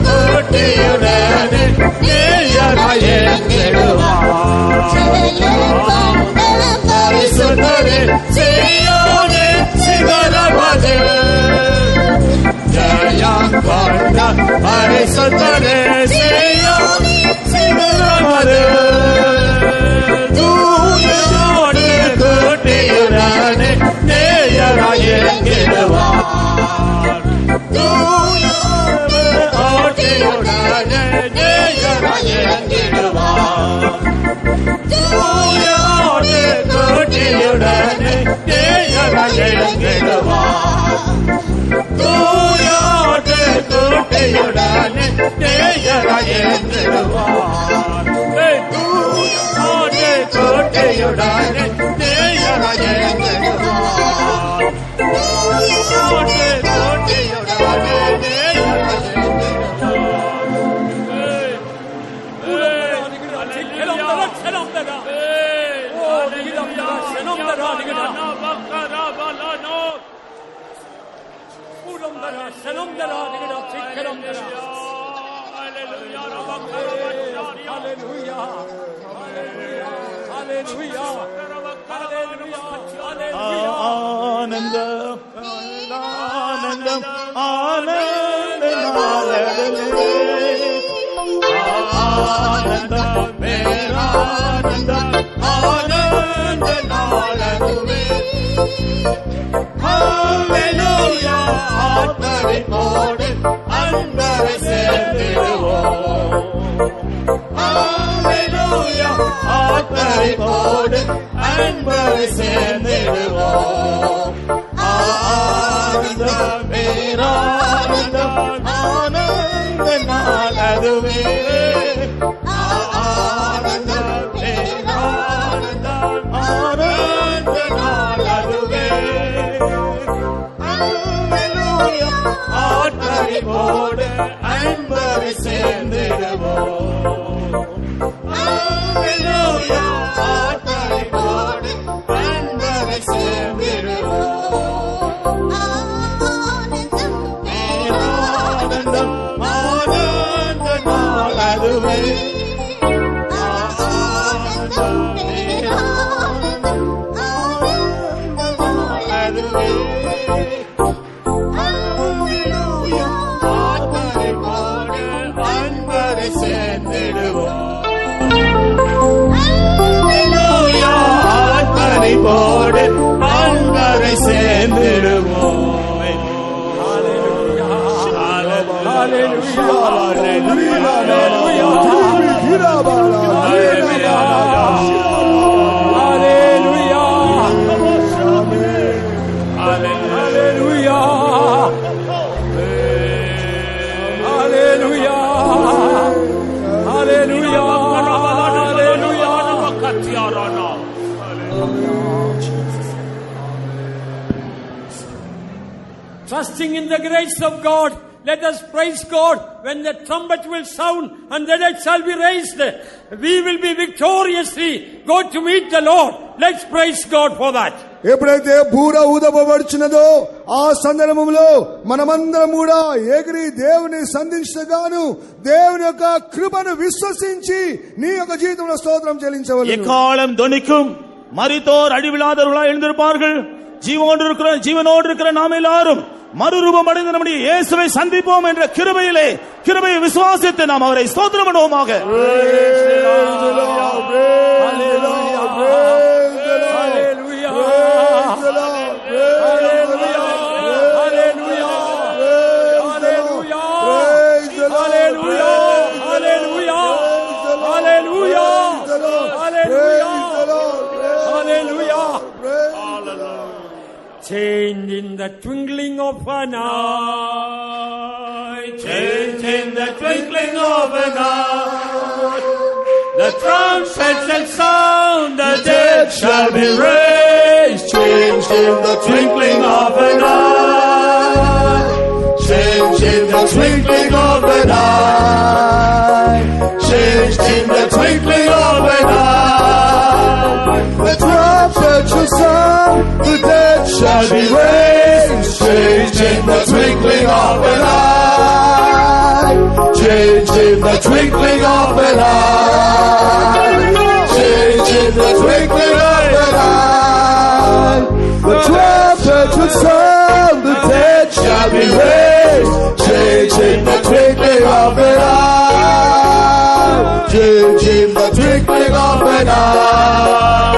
கோட்டையுடனே நேயராய் எங்கிடுவார். பரிசுத்தரே சீயோனின் சிகரமதில் ஜெயம் கொண்ட பரிசுத்தரே சீயோனின் சிகரமதில் தூயோடு கோட்டையுடனே நேயராய் எங்கிடுவார். தூயோடு கோட்டையுடனே நேயராய் எங்கிடுவார். தூயோடு கோட்டையுடனே நேயராய் எங்கிடுவார். தூயோடு கோட்டையுடனே நேயராய் எங்கிடுவார். தூயோடு கோட்டையுடனே நேயராய் எங்கிடுவார். தூயோடு கோட்டையுடனே நேயராய் ஆனந்தம் ஆனந்தம் ஆனந்த நாளே ஆனந்தம் பேரானந்தம் ஆனந்த நாளே ஹல்லேலூயா ஆத்மரிப்போடு அன்பரை சேர்ந்திடுவோம். ஹல்லேலூயா ஆத்மரிப்போடு அன்பரை சேர்ந்திடுவோம். ஆனந்தம் பேரானந்தம் ஆனந்த நாள் அதுவே. ஆனந்தம் பேரானந்தம் ஆனந்த நாள் அதுவே. ஹல்லேலூயா ஆத்மரிப்போடு அன்பரை சேர்ந்திடுவோம். ஹல்லேலூயா ஆத்மரிப்போடு அன்பரை சேர்ந்திடுவோம். பேரானந்தம் ஆனந்த நாள் அதுவே. ஆனந்தம் பேரானந்தம் ஆனந்த நாள் அதுவே. ஹல்லேலூயா ஆத்மரிப்போடு அன்பரை சேர்ந்திடுவோம். ஹல்லேலூயா ஆத்மரிப்போடு அன்பரை சேர்ந்திடுவோம். Trusting in the grace of God, let us praise God when the trumpet will sound and the dead shall be raised. We will be victoriously go to meet the Lord. Let's praise God for that. ఎప్పుడైతే బూర ఊదబడుచున్నదో ఆ సందర్భంలో మనమందరం కూడా ఎగిరి దేవుని సంధించగాను దేవుని యొక్క కృపను విశ్వసించి నీ యొక్క జీవితంలో స్తోత్రం చెల్లించవలెను. எக்காலம் தொனிக்கும், மரித்தோர் அழிவில்லாதவர்களாய் எழுந்திருப்பார்கள். ஜீவனோடு இருக்கிற நாம் எல்லாரும் மறுரூபம் அடைந்த நம்முடைய இயேசுவை சந்திப்போம் என்ற கிருபையை விசுவாசித்து நாம் அவரை ஸ்தோத்திரம் பண்ணுவோமாக. Change in the twinkling of an eye. Change in the twinkling of an eye. The trumpet shall sound, the dead shall be raised. Change in the twinkling of an eye. Change in the twinkling of an eye. Change in the twinkling of an eye. The trumpet shall sound, the dead shall be raised. Change in the twinkling of an eye. change in the twinkling of an eye. Change in the twinkling of an eye. The trumpet will sound, the dead shall be raised. Change in the twinkling of an eye. Change in the twinkling of an eye.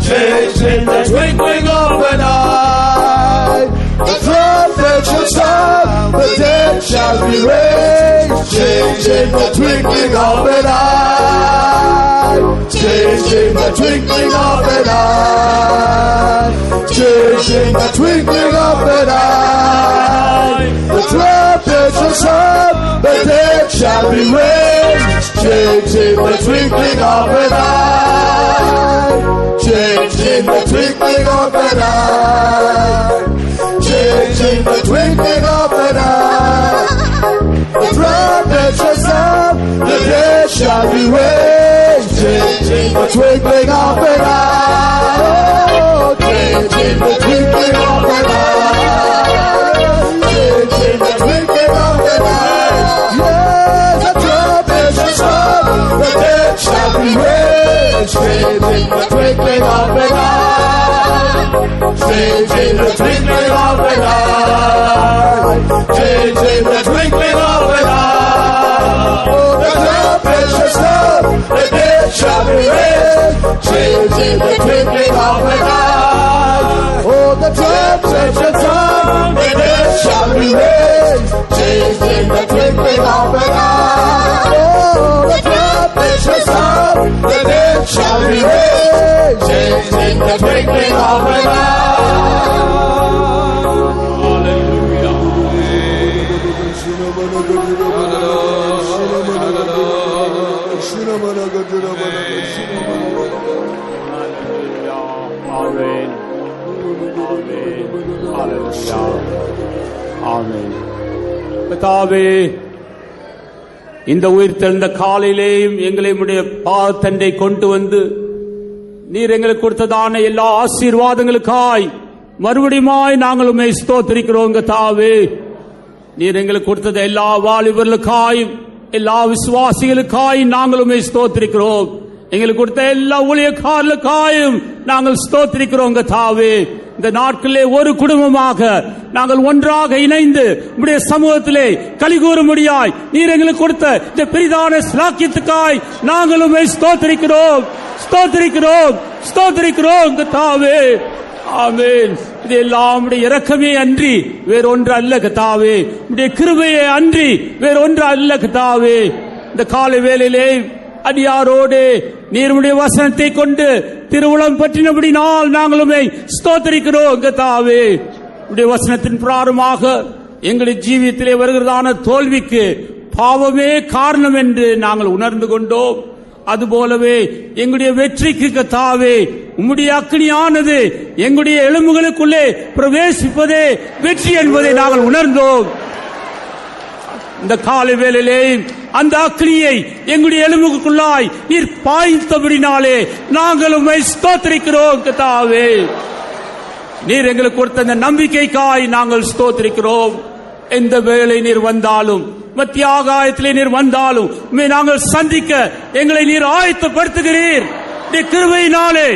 Change in the twinkling of an eye. The trumpet shall sound, the dead shall be raised. Change in the twinkling of an eye. Change in the twinkling of an eye. Change in the twinkling of an eye. The trumpet shall sound, the dead shall be raised. Change in the twinkling of an eye. Change in the twinkling of an eye. Change in the twinkling of an eye. The trumpet shall sound, the dead shall be raised. Change in the twinkling of an eye. Oh, change in the twinkling of an eye. Change in the twinkling of an eye. Yes, the trumpet shall sound, the dead shall be raised. Change in the twinkling of an eye. Change in the twinkling of an eye. Change in the twinkling of an eye. Oh, the trumpet shall sound, the dead shall be raised. Change in the twinkling of an eye. Oh, the trumpet shall sound, the dead shall be raised. Change in the twinkling of an eye. Oh, the trumpet shall sound, the dead shall be raised. Change in the twinkling of an eye. Amen. Amen. கர்த்தாவே, இந்த உயிர்த்தெழுந்த காலையிலேயும் எங்களை உம்முடைய பாதத்தண்டை கொண்டு வந்து நீர் எங்களுக்கு கொடுத்ததான எல்லா ஆசீர்வாதங்களுக்காய் மறுபடியுமாய் நாங்கள் உம்மை ஸ்தோத்திரிக்கிறோம். கர்த்தாவே, நீர் எங்களுக்கு கொடுத்தது எல்லா வாலிபர்களுக்காயும் எல்லா விசுவாசிகளுக்காய் நாங்கள் உம்மை ஸ்தோத்திரிக்கிறோம். எங்களுக்கு கொடுத்த எல்லா ஊழியக்காரர்களுக்காயும் நாங்கள் ஸ்தோத்திரிக்கிறோம். கர்த்தாவே, இந்த நாட்களிலே ஒரு குடும்பமாக நாங்கள் ஒன்றாக இணைந்து உம்முடைய சமூகத்திலே கலிகூறும்படியாய் நீர் எங்களுக்கு கொடுத்த இந்த பெரிதான ஸ்லாக்கியத்துக்காய் நாங்கள் உம்மை ஸ்தோத்திரிக்கிறோம், ஸ்தோத்திரிக்கிறோம், ஸ்தோத்திரிக்கிறோம். கர்த்தாவே, ஆமென். இது எல்லாம் உம்முடைய இரக்கமே அன்றி வேறொன்று அல்ல. கர்த்தாவே, உம்முடைய கிருபையே அன்றி வேறொன்று அல்ல. கர்த்தாவே, இந்த காலை வேளையிலே அடியாரோடு நீர் உம்முடைய வசனத்தை கொண்டு திருவுளம் பற்றினபடினால் நாங்கள் உம்மை ஸ்தோத்திரிக்கிறோம். கர்த்தாவே, உம்முடைய வசனத்தின் பிரகாரமாக எங்களுடைய ஜீவியத்திலே வருகிறதான தோல்விக்கு பாவமே காரணம் என்று நாங்கள் உணர்ந்து கொண்டோம். அதுபோலவே எங்களுடைய வெற்றிக்கு கர்த்தாவே உம்முடைய அக்கினியானது எங்களுடைய எலும்புகளுக்குள்ளே பிரவேசிப்பதே வெற்றி என்பதை நாங்கள் உணர்ந்தோம். இந்த காலை வேளையிலே அந்த அக்கினியை எங்களுடைய எலும்புக்குள்ளாய் நீர் பாய்ந்தபடினாலே நாங்கள் உம்மை ஸ்தோத்திரிக்கிறோம். கர்த்தாவே, நீர் எங்களுக்கு கொடுத்த அந்த நம்பிக்கைக்காய் நாங்கள் ஸ்தோத்திரிக்கிறோம். எந்த வேளை நீர் வந்தாலும், மத்திய ஆகாயத்திலே நீர் வந்தாலும் உம்மை நாங்கள் சந்திக்க எங்களை நீர் ஆயத்தப்படுத்துகிறீர். கிருபையினாலே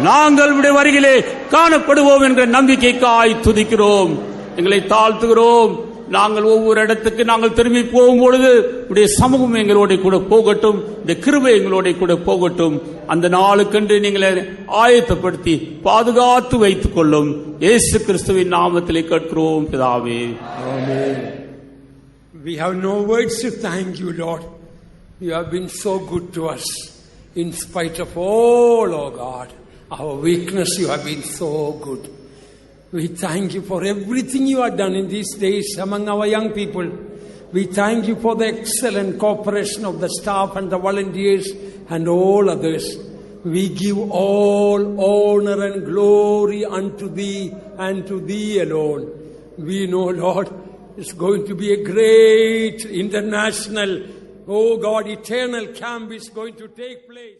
நாங்கள் உடைய வருகிலே காணப்படுவோம் என்ற நம்பிக்கைக்காய் துதிக்கிறோம். எங்களை தாழ்த்துகிறோம். நாங்கள் ஒவ்வொரு இடத்துக்கு நாங்கள் திரும்பி போகும் பொழுது உடைய சமூகம் எங்களோட கூட போகட்டும், உடைய கிருபை எங்களோட கூட போகட்டும். அந்த நாளுக்கென்று நீங்களை ஆயத்தப்படுத்தி பாதுகாத்து வைத்துக் கொள்ளும். இயேசு கிறிஸ்துவின் நாமத்திலே கேட்கிறோம் பிதாவே. Amen. We have no words to thank you, Lord. You have been so good to us. In spite of all, oh God, our weakness, you have been so good. We thank you for everything you have done in these days among our young people. We thank you for the excellent cooperation of the staff and the volunteers and all others. We give all honor and glory unto Thee and to Thee alone. We know, Lord, it's going to be a great international, oh God, eternal camp is going to take place.